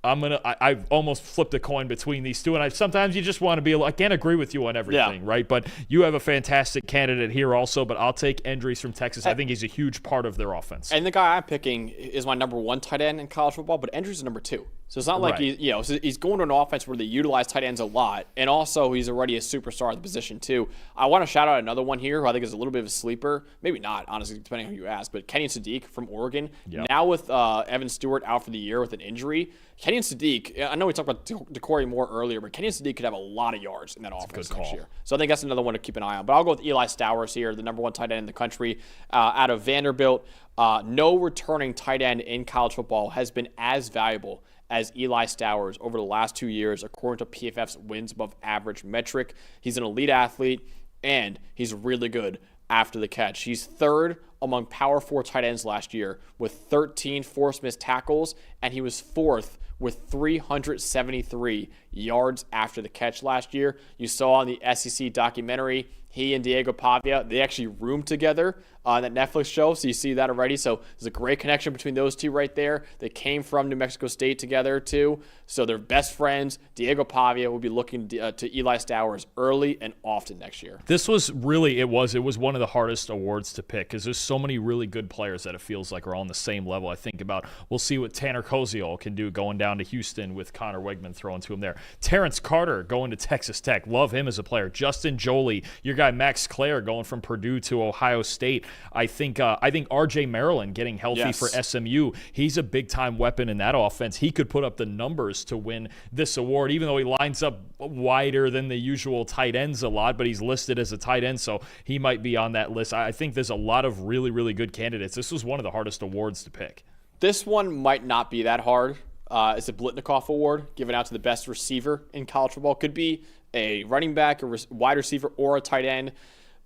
I've almost flipped a coin between these two, and sometimes you just want to be. I can't agree with you on everything, right? But you have a fantastic candidate here also. But I'll take Endries from Texas. I think he's a huge part of their offense. And the guy I'm picking is my number 1 tight end in college football, but Endries is number 2. So it's not like he's going to an offense where they utilize tight ends a lot, and also he's already a superstar at the position too. I want to shout out another one here who I think is a little bit of a sleeper. Maybe not, honestly, depending on who you ask. But Kenyon Sadiq from Oregon. Yep. Now with Evan Stewart out for the year with an injury, Kenyon Sadiq, I know we talked about DeCorey Moore earlier, but Kenyon Sadiq could have a lot of yards in that offense next year. So I think that's another one to keep an eye on. But I'll go with Eli Stowers here, the number 1 tight end in the country out of Vanderbilt. No returning tight end in college football has been as valuable as Eli Stowers over the last 2 years, according to PFF's wins above average metric. He's an elite athlete, and he's really good after the catch. He's 3rd among Power 4 tight ends last year with 13 forced missed tackles, and he was 4th with 373 yards after the catch last year. You saw on the SEC documentary, he and Diego Pavia, they actually roomed together on that Netflix show, so you see that already. So there's a great connection between those two right there. They came from New Mexico State together too, so they're best friends. Diego Pavia will be looking to Eli Stowers early and often next year. This was really, it was one of the hardest awards to pick because there's so many really good players that it feels like are all on the same level. I think about, we'll see what Tanner Koziol can do going down to Houston with Connor Wegman throwing to him there. Terrence Carter going to Texas Tech. Love him as a player. Justin Jolie, your guy Max Clare going from Purdue to Ohio State. I think R.J. Maryland getting healthy for SMU. He's a big-time weapon in that offense. He could put up the numbers to win this award, even though he lines up wider than the usual tight ends a lot, but he's listed as a tight end, so he might be on that list. I think there's a lot of really, really good candidates. This was one of the hardest awards to pick. This one might not be that hard. It's a Biletnikoff Award given out to the best receiver in college football. Could be a running back, a wide receiver, or a tight end.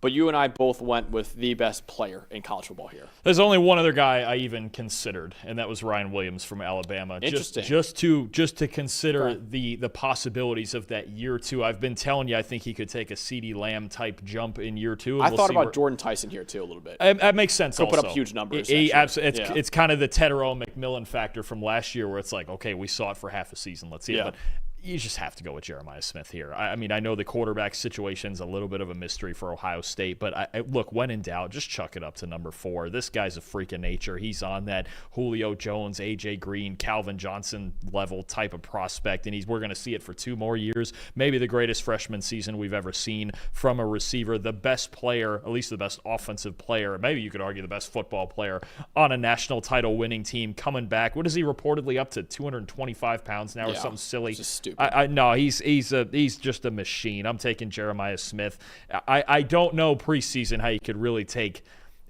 But you and I both went with the best player in college football here. There's only one other guy I even considered, and that was Ryan Williams from Alabama. Interesting. Just to consider the possibilities of that year two. I've been telling you, I think he could take a CeeDee Lamb type jump in year two. I thought about Jordan Tyson here too a little bit. That makes sense. He'll also put up huge numbers. It's kind of the Tetero McMillan factor from last year, where it's like, okay, we saw it for half a season. Let's see it. But you just have to go with Jeremiah Smith here. I mean, I know the quarterback situation's a little bit of a mystery for Ohio State, but look, when in doubt, just chuck it up to number 4. This guy's a freak of nature. He's on that Julio Jones, A.J. Green, Calvin Johnson level type of prospect, and we're going to see it for 2 more years. Maybe the greatest freshman season we've ever seen from a receiver, the best player, at least the best offensive player, maybe you could argue the best football player on a national title winning team coming back. What is he reportedly up to, 225 pounds now or something silly? Just stupid. No, he's just a machine. I'm taking Jeremiah Smith. I don't know preseason how you could really take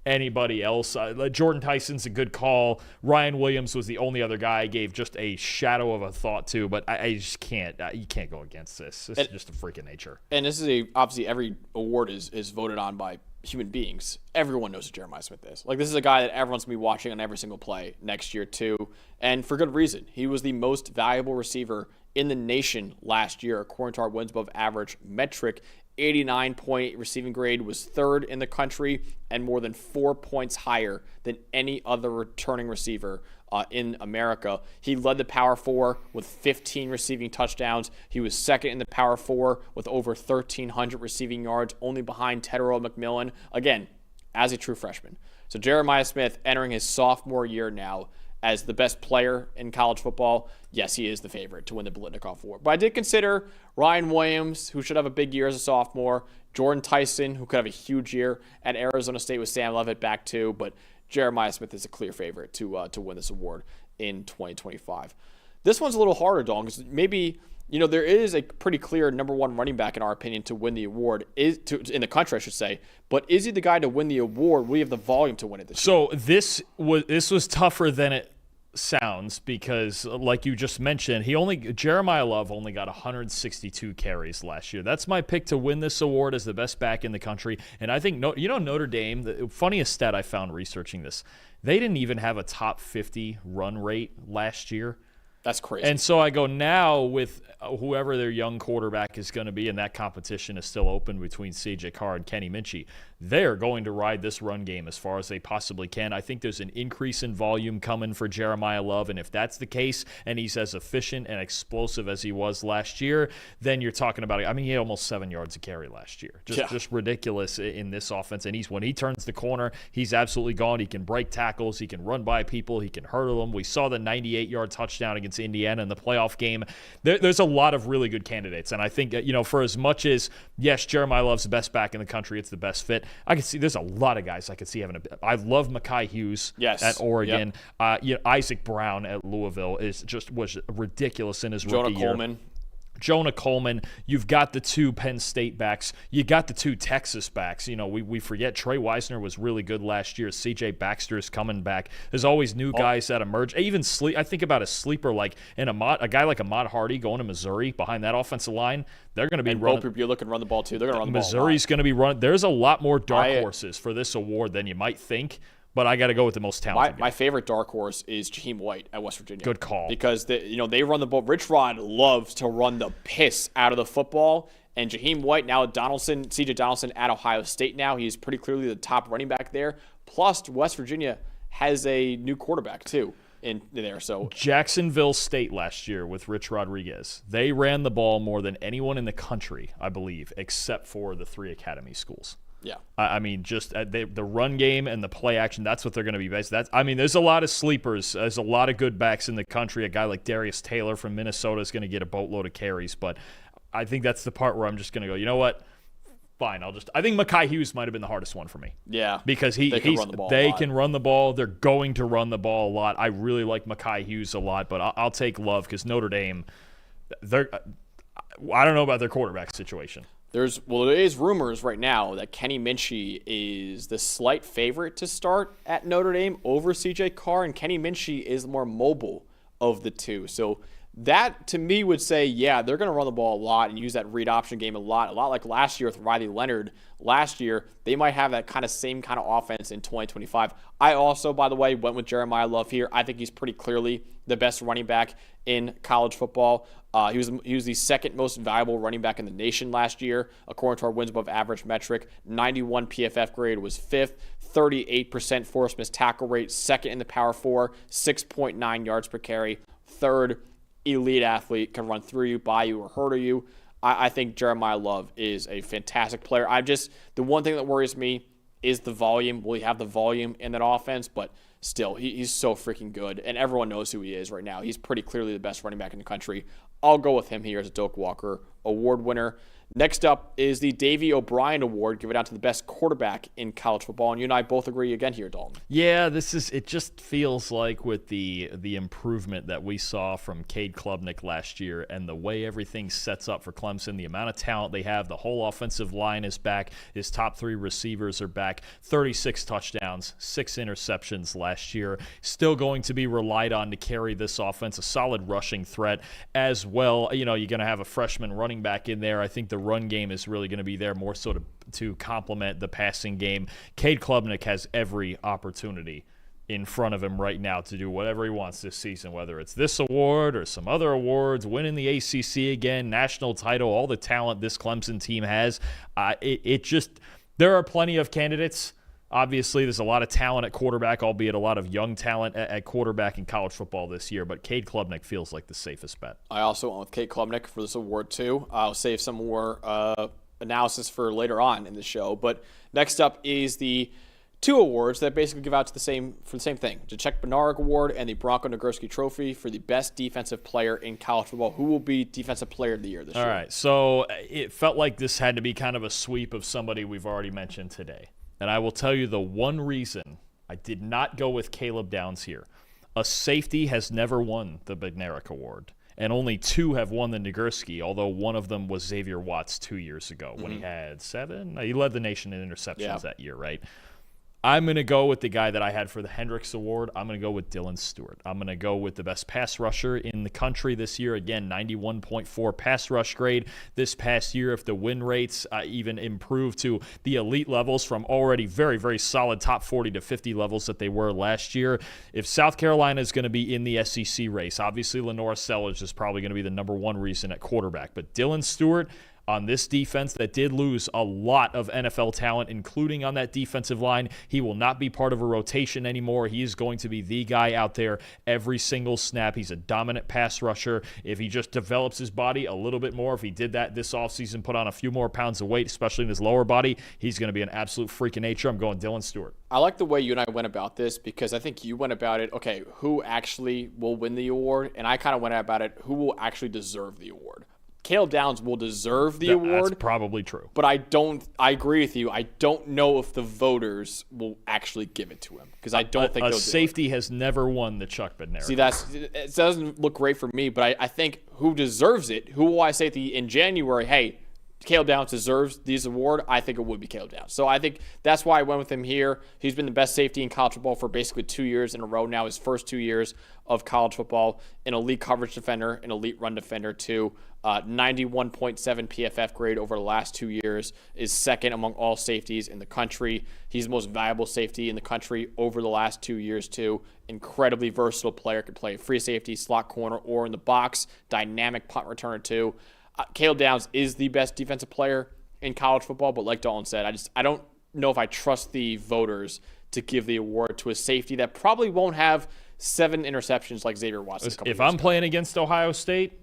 anybody else. Jordan Tyson's a good call. Ryan Williams was the only other guy I gave just a shadow of a thought to, but I just can't. You can't go against this. This is just a freak of nature. And this is obviously every award is voted on by human beings, everyone knows who Jeremiah Smith is. Like, this is a guy that everyone's going to be watching on every single play next year, too. And for good reason. He was the most valuable receiver in the nation last year, according to our wins above average metric. 89-point receiving grade, was third in the country and more than 4 points higher than any other returning receiver in America. He led the Power 4 with 15 receiving touchdowns. He was second in the Power 4 with over 1,300 receiving yards, only behind Tetero McMillan, again, as a true freshman. So Jeremiah Smith entering his sophomore year now as the best player in college football. Yes, he is the favorite to win the Biletnikoff Award. But I did consider Ryan Williams, who should have a big year as a sophomore, Jordan Tyson, who could have a huge year at Arizona State with Sam Leavitt back too, but Jeremiah Smith is a clear favorite to win this award in 2025. This one's a little harder, Dalton, because maybe, there is a pretty clear number one running back, in our opinion, to win the award, in the country, I should say. But is he the guy to win the award? We have the volume to win it this year. So this was tougher than it sounds because, like you just mentioned, Jeremiah Love only got 162 carries last year. That's my pick to win this award as the best back in the country. And I think Notre Dame, the funniest stat I found researching this, they didn't even have a top 50 run rate last year. That's crazy. And so I go now with whoever their young quarterback is going to be, and that competition is still open between C.J. Carr and Kenny Minchey. They're going to ride this run game as far as they possibly can. I think there's an increase in volume coming for Jeremiah Love, and if that's the case and he's as efficient and explosive as he was last year, then you're talking about, he had almost 7 yards a carry last year. Just ridiculous in this offense. And when he turns the corner, he's absolutely gone. He can break tackles. He can run by people. He can hurdle them. We saw the 98-yard touchdown against Indiana in the playoff game. There's a lot of really good candidates. And I think, for as much as, yes, Jeremiah Love's the best back in the country, it's the best fit, I can see there's a lot of guys I could see having I love Mackay Hughes at Oregon. Yep. Isaac Brown at Louisville was ridiculous in his rookie year. Jonah Coleman, you've got the 2 Penn State backs. You got the 2 Texas backs. We forget Trey Wisner was really good last year. C.J. Baxter is coming back. There's always new guys that emerge. I think about a sleeper like a guy like Ahmad Hardy going to Missouri behind that offensive line. They're going to be running. You're looking to run the ball too. They're going to run the ball. Missouri's going to be running. There's a lot more dark horses for this award than you might think. But I got to go with the most talented. My favorite dark horse is Jaheim White at West Virginia. Good call. Because they run the ball. Rich Rod loves to run the piss out of the football. And Jaheim White, now C.J. Donaldson at Ohio State now. He's pretty clearly the top running back there. Plus, West Virginia has a new quarterback, too, in there. So Jacksonville State last year with Rich Rodriguez, they ran the ball more than anyone in the country, I believe, except for the 3 academy schools. Yeah. Just the run game and the play action, that's what they're going to be based. There's a lot of sleepers. There's a lot of good backs in the country. A guy like Darius Taylor from Minnesota is going to get a boatload of carries. But I think that's the part where I'm just going to go, you know what? Fine. I think Mackay Hughes might have been the hardest one for me. Yeah. Because they can run the ball. They're going to run the ball a lot. I really like Mackay Hughes a lot, but I'll take Love because Notre Dame, I don't know about their quarterback situation. There is rumors right now that Kenny Minchey is the slight favorite to start at Notre Dame over C.J. Carr, and Kenny Minchey is more mobile of the two. So that, to me, would say, yeah, they're going to run the ball a lot and use that read option game a lot like last year with Riley Leonard. Last year, they might have that same kind of offense in 2025. I also, by the way, went with Jeremiah Love here. I think he's pretty clearly the best running back in college football. He was the second most valuable running back in the nation last year, according to our wins above average metric. 91 PFF grade, was 5th, 38% forced missed tackle rate, 2nd in the Power 4, 6.9 yards per carry, 3rd elite athlete, can run through you, by you, or hurdle you. I think Jeremiah Love is a fantastic player. The one thing that worries me is the volume. Will he have the volume in that offense? But still, he's so freaking good, and everyone knows who he is right now. He's pretty clearly the best running back in the country. I'll go with him here as a Doak Walker Award winner. Next up is the Davey O'Brien Award, given out to the best quarterback in college football. And you and I both agree again here, Dalton. Yeah, it just feels like with the improvement that we saw from Cade Klubnik last year and the way everything sets up for Clemson, the amount of talent they have, the whole offensive line is back, his top 3 receivers are back, 36 touchdowns, 6 interceptions last last year. Still going to be relied on to carry this offense, a solid rushing threat as well. You know, you're going to have a freshman running back in there. I think the run game is really going to be there more so to complement the passing game. Cade Klubnik has every opportunity in front of him right now to do whatever he wants this season, whether it's this award or some other awards, winning the ACC again, national title, all the talent this Clemson team has. There are plenty of candidates. Obviously, there's a lot of talent at quarterback, albeit a lot of young talent at quarterback in college football this year, but Cade Klubnik feels like the safest bet. I also went with Cade Klubnik for this award too. I'll save some more analysis for later on in the show, but next up is the two awards that basically give out to the same thing. The Bednarik Award and the Bronko Nagurski Trophy for the best defensive player in college football. Who will be Defensive Player of the Year this year? All right, so it felt like this had to be kind of a sweep of somebody we've already mentioned today. And I will tell you the one reason I did not go with Caleb Downs here. A safety has never won the Bednarik Award, and only two have won the Nagurski, although one of them was Xavier Watts 2 years ago when he had 7. He led the nation in interceptions that year, right? I'm going to go with the guy that I had for the Hendricks Award. I'm going to go with Dylan Stewart. I'm going to go with the best pass rusher in the country this year. Again, 91.4 pass rush grade this past year. If the win rates even improve to the elite levels from already very, very solid top 40 to 50 levels that they were last year. If South Carolina is going to be in the SEC race, obviously Lenora Sellers is probably going to be the number one reason at quarterback. But Dylan Stewart, on this defense that did lose a lot of NFL talent, including on that defensive line. He will not be part of a rotation anymore. He is going to be the guy out there every single snap. He's a dominant pass rusher. If he just develops his body a little bit more, if he did that this offseason, put on a few more pounds of weight, especially in his lower body, he's going to be an absolute freak of nature. I'm going Dylan Stewart. I like the way you and I went about this because I think you went about it, okay, who actually will win the award? And I kind of went about it, who will actually deserve the award? Caleb Downs will deserve the award. That's probably true. But I agree with you. I don't know if the voters will actually give it to him because I don't think they'll do it. A safety has never won the Chuck Bednarik. See, it doesn't look great for me, but I think who deserves it, who will I say in January, hey, Caleb Downs deserves this award, I think it would be Caleb Downs. So I think that's why I went with him here. He's been the best safety in college football for basically 2 years in a row now, his first 2 years of college football, an elite coverage defender, an elite run defender too. 91.7 PFF grade over the last 2 years, is second among all safeties in the country. He's the most valuable safety in the country over the last 2 years too. Incredibly versatile player, can play free safety, slot corner, or in the box. Dynamic punt returner too. Caleb Downs is the best defensive player in college football, but like Dalton said, I don't know if I trust the voters to give the award to a safety that probably won't have 7 interceptions like Xavier Watts. If I'm playing against Ohio State,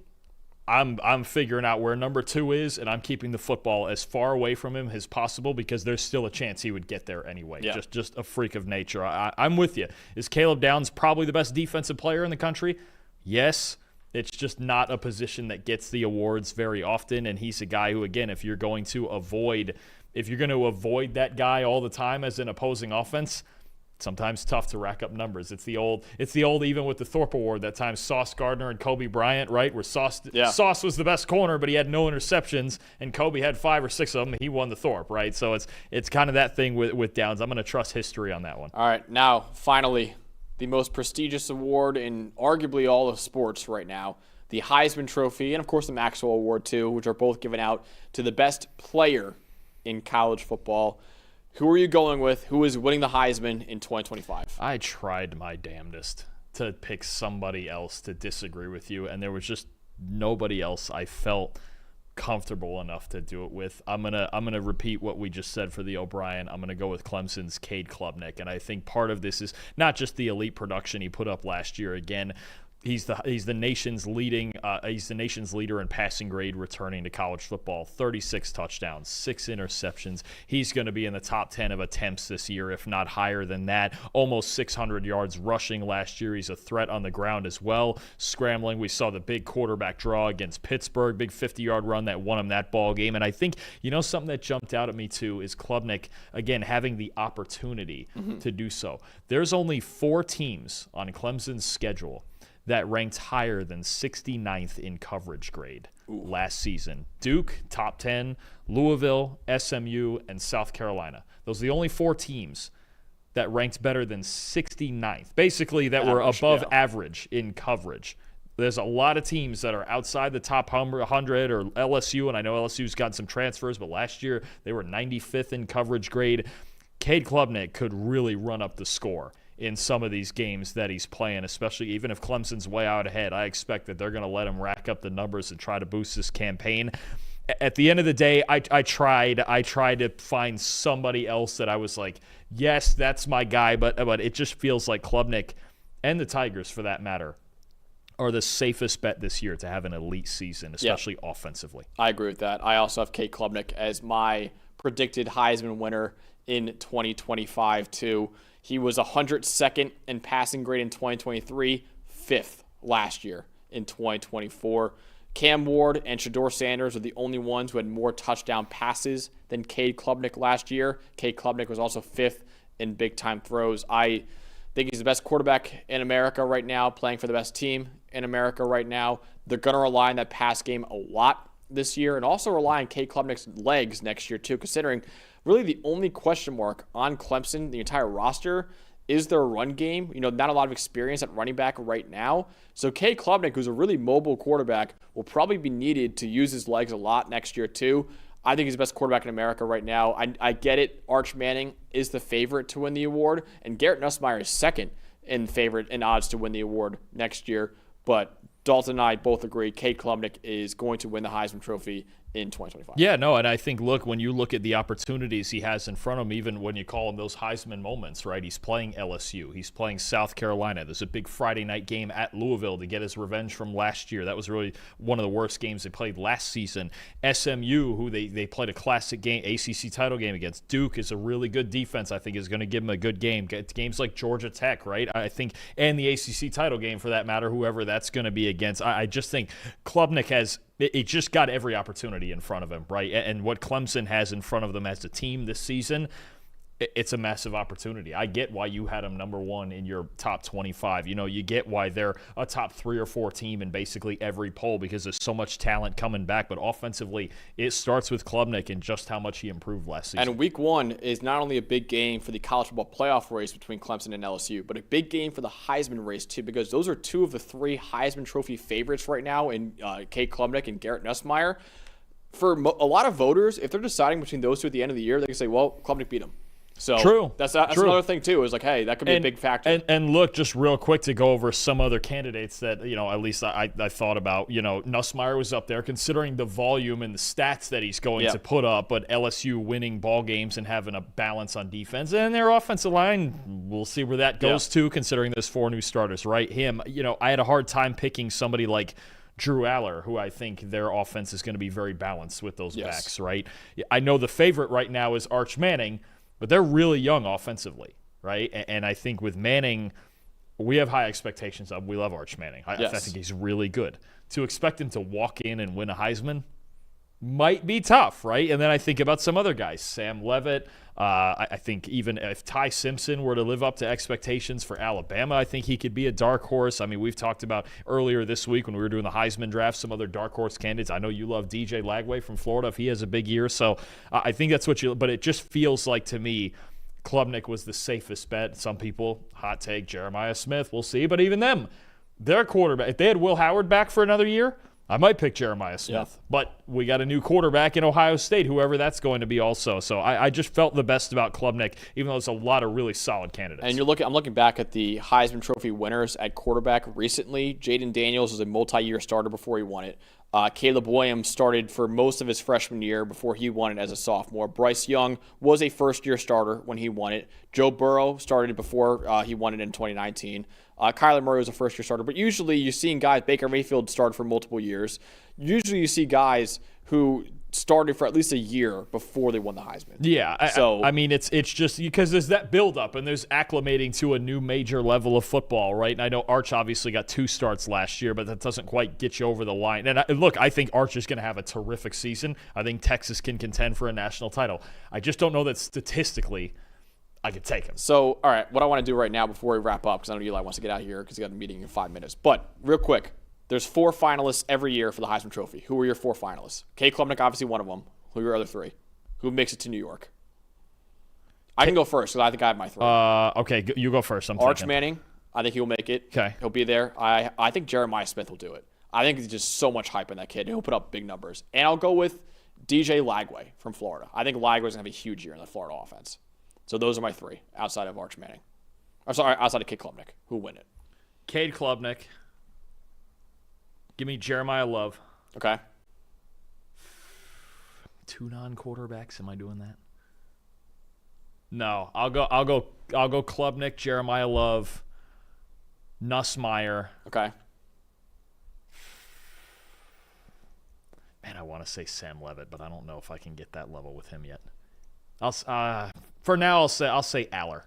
I'm figuring out where number 2 is, and I'm keeping the football as far away from him as possible because there's still a chance he would get there anyway. Yeah. Just a freak of nature. I'm with you. Is Caleb Downs probably the best defensive player in the country? Yes. It's just not a position that gets the awards very often, and he's a guy who, again, if you're going to avoid that guy all the time as an opposing offense, sometimes tough to rack up numbers. It's the old even with the Thorpe Award that time, Sauce Gardner and Kobe Bryant, right? Where Sauce was the best corner, but he had no interceptions, and Kobe had 5 or 6 of them, and he won the Thorpe, right? So it's kind of that thing with Downs. I'm going to trust history on that one. All right, now finally, the most prestigious award in arguably all of sports right now, the Heisman Trophy, and of course the Maxwell Award too, which are both given out to the best player in college football. Who are you going with? Who is winning the Heisman in 2025? I tried my damnedest to pick somebody else to disagree with you, and there was just nobody else I felt comfortable enough to do it with. I'm gonna repeat what we just said for the O'Brien. I'm gonna go with Clemson's Cade Klubnik, and I think part of this is not just the elite production he put up last year. Again, he's the nation's leader in passing grade returning to college football. 36 touchdowns, 6 interceptions. He's going to be in the top 10 of attempts this year, if not higher than that. Almost 600 yards rushing last year. He's a threat on the ground as well. Scrambling, we saw the big quarterback draw against Pittsburgh, big 50-yard run that won him that ball game. And I think, something that jumped out at me too is Klubnik, again, having the opportunity to do so. There's only 4 teams on Clemson's schedule that ranked higher than 69th in coverage grade last season. Duke, top 10, Louisville, SMU, and South Carolina. Those are the only 4 teams that ranked better than 69th. Basically, that were above average in coverage. There's a lot of teams that are outside the top 100 or LSU, and I know LSU's gotten some transfers, but last year they were 95th in coverage grade. Cade Klubnik could really run up the score in some of these games that he's playing, especially even if Clemson's way out ahead. I expect that they're going to let him rack up the numbers and try to boost this campaign. At the end of the day, I tried to find somebody else that I was like, yes, that's my guy, but it just feels like Klubnik and the Tigers, for that matter, are the safest bet this year to have an elite season, especially offensively. I agree with that. I also have Cade Klubnik as my predicted Heisman winner in 2025 too. He was 102nd in passing grade in 2023, 5th last year in 2024. Cam Ward and Shedeur Sanders are the only ones who had more touchdown passes than Cade Klubnik last year. Cade Klubnik was also 5th in big-time throws. I think he's the best quarterback in America right now, playing for the best team in America right now. They're going to rely on that pass game a lot this year and also rely on Cade Klubnik's legs next year too, considering really the only question mark on Clemson, the entire roster, is their run game. Not a lot of experience at running back right now. So Cade Klubnik, who's a really mobile quarterback, will probably be needed to use his legs a lot next year too. I think he's the best quarterback in America right now. I get it. Arch Manning is the favorite to win the award, and Garrett Nussmeier is second in favorite in odds to win the award next year. But Dalton and I both agree Cade Klubnik is going to win the Heisman Trophy in 2025. Yeah, no, and I think, when you look at the opportunities he has in front of him, even when you call them those Heisman moments, right? He's playing LSU. He's playing South Carolina. There's a big Friday night game at Louisville to get his revenge from last year. That was really one of the worst games they played last season. SMU, who they played a classic game, ACC title game against. Duke is a really good defense, I think, is going to give him a good game. Games like Georgia Tech, right? I think, and the ACC title game for that matter, whoever that's going to be against. I just think Klubnik has – it just got every opportunity in front of him, right? And what Clemson has in front of them as a team this season, it's a massive opportunity. I get why you had them number one in your top 25. You get why they're a top 3 or 4 team in basically every poll because there's so much talent coming back. But offensively, it starts with Klubnik and just how much he improved last season. And week 1 is not only a big game for the college football playoff race between Clemson and LSU, but a big game for the Heisman race too, because those are 2 of the 3 Heisman Trophy favorites right now in Cade Klubnik and Garrett Nussmeier. For a lot of voters, if they're deciding between those 2 at the end of the year, they can say, well, Klubnik beat him. So true. That's another thing too. Is like, hey, that could be a big factor. And look, just real quick to go over some other candidates that at least I thought about. Nussmeier was up there considering the volume and the stats that he's going to put up, but LSU winning ball games and having a balance on defense and their offensive line. We'll see where that goes to, considering there's 4 new starters. Right? Him. I had a hard time picking somebody like Drew Aller, who I think their offense is going to be very balanced with those backs. Right? I know the favorite right now is Arch Manning. But they're really young offensively, right? And I think with Manning, we have high expectations of. We love Arch Manning. I think he's really good. To expect him to walk in and win a Heisman might be tough, right? And then I think about some other guys. Sam Levitt. I think even if Ty Simpson were to live up to expectations for Alabama, I think he could be a dark horse. I mean, we've talked about earlier this week when we were doing the Heisman draft, some other dark horse candidates. I know you love DJ Lagway from Florida if he has a big year. So I think that's but it just feels like to me, Klubnik was the safest bet. Some people, hot take, Jeremiah Smith, we'll see. But even them, their quarterback, if they had Will Howard back for another year, I might pick Jeremiah Smith, but we got a new quarterback in Ohio State, whoever that's going to be also. So I just felt the best about Klubnik, even though there's a lot of really solid candidates. And I'm looking back at the Heisman Trophy winners at quarterback recently. Jaden Daniels was a multi-year starter before he won it. Caleb Williams started for most of his freshman year before he won it as a sophomore. Bryce Young was a first-year starter when he won it. Joe Burrow started before he won it in 2019. Kyler Murray was a first-year starter. But usually you're seeing guys, Baker Mayfield started for multiple years. Usually you see guys who started for at least a year before they won the Heisman. Yeah, I mean, it's just because there's that buildup and there's acclimating to a new major level of football, right? And I know Arch obviously got 2 starts last year, but that doesn't quite get you over the line. And look, I think Arch is going to have a terrific season. I think Texas can contend for a national title. I just don't know that statistically I could take him. So, all right, what I want to do right now before we wrap up, because I know Eli wants to get out of here because he got a meeting in 5 minutes. But real quick, there's 4 finalists every year for the Heisman Trophy. Who are your 4 finalists? Cade Klubnik, obviously one of them. Who are your other 3? Who makes it to New York? I can go first because I think I have my 3. Okay, you go first. I'm Arch thinking. Manning, I think he'll make it. Okay. He'll be there. I think Jeremiah Smith will do it. I think there's just so much hype in that kid. He'll put up big numbers. And I'll go with DJ Lagway from Florida. I think Lagway's going to have a huge year in the Florida offense. So those are my 3 outside of Arch Manning. I'm sorry, outside of Cade Klubnik. Who'll win it? Cade Klubnik. Give me Jeremiah Love. Okay. 2 non-quarterbacks. Am I doing that? No. I'll go Klubnik, Jeremiah Love, Nussmeier. Okay. Man, I want to say Sam Levitt, but I don't know if I can get that level with him yet. For now, I'll say Aller.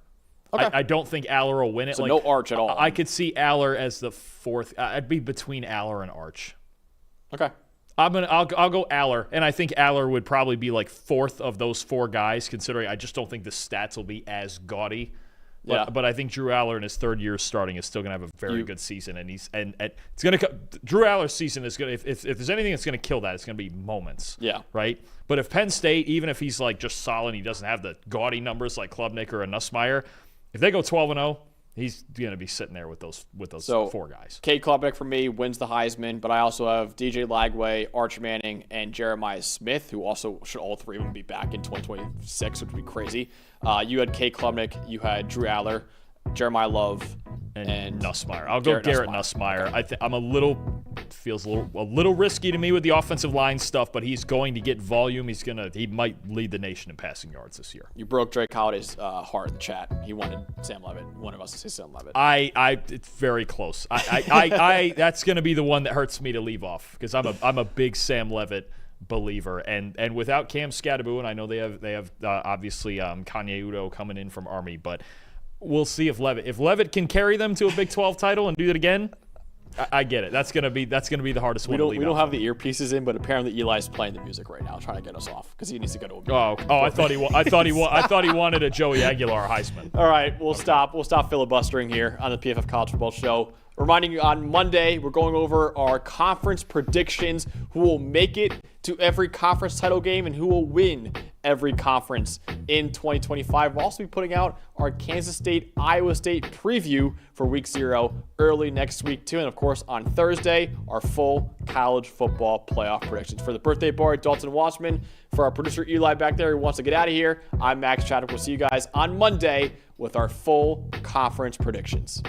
Okay. I don't think Aller will win it. So no Arch at all. I could see Aller as the 4th. I'd be between Aller and Arch. Okay. I'll go Aller, and I think Aller would probably be like 4th of those 4 guys, considering I just don't think the stats will be as gaudy. But I think Drew Aller in his 3rd year starting is still going to have a very good season, and it's going to Drew Aller's season is going to if there's anything that's going to kill that, it's going to be moments. Yeah. Right. But if Penn State, even if he's like just solid, he doesn't have the gaudy numbers like Klubnik or a Nussmeier, if they go 12-0. He's going to be sitting there with those 4 guys. Cade Klubnik for me wins the Heisman, but I also have DJ Lagway, Arch Manning, and Jeremiah Smith, who also should all 3 of them be back in 2026, which would be crazy. You had Cade Klubnik, you had Drew Aller, Jeremiah Love, and Nussmeier. I'll go Garrett Nussmeier. Okay. Feels a little risky to me with the offensive line stuff, but he's going to get volume. He might lead the nation in passing yards this year. You broke Drake Holliday's heart in the chat. He wanted Sam Levitt. One of us to say Sam Levitt. It's very close. That's going to be the one that hurts me to leave off because I'm a big Sam Levitt believer, and without Cam Scadaboo, and I know they have obviously Kanye Udo coming in from Army, but we'll see if Levitt can carry them to a Big 12 title and do it again. I get it. That's gonna be the hardest one to leave. We don't have the earpieces in, but apparently Eli's playing the music right now, trying to get us off because he needs to go to a meeting. I thought he wanted a Joey Aguilar Heisman. All right, we'll stop filibustering here on the PFF College Football Show. Reminding you, on Monday, we're going over our conference predictions, who will make it to every conference title game and who will win every conference in 2025. We'll also be putting out our Kansas State, Iowa State preview for Week 0 early next week, too. And, of course, on Thursday, our full college football playoff predictions. For the birthday boy, Dalton Watchman, for our producer Eli back there who wants to get out of here, I'm Max Chadwick. We'll see you guys on Monday with our full conference predictions.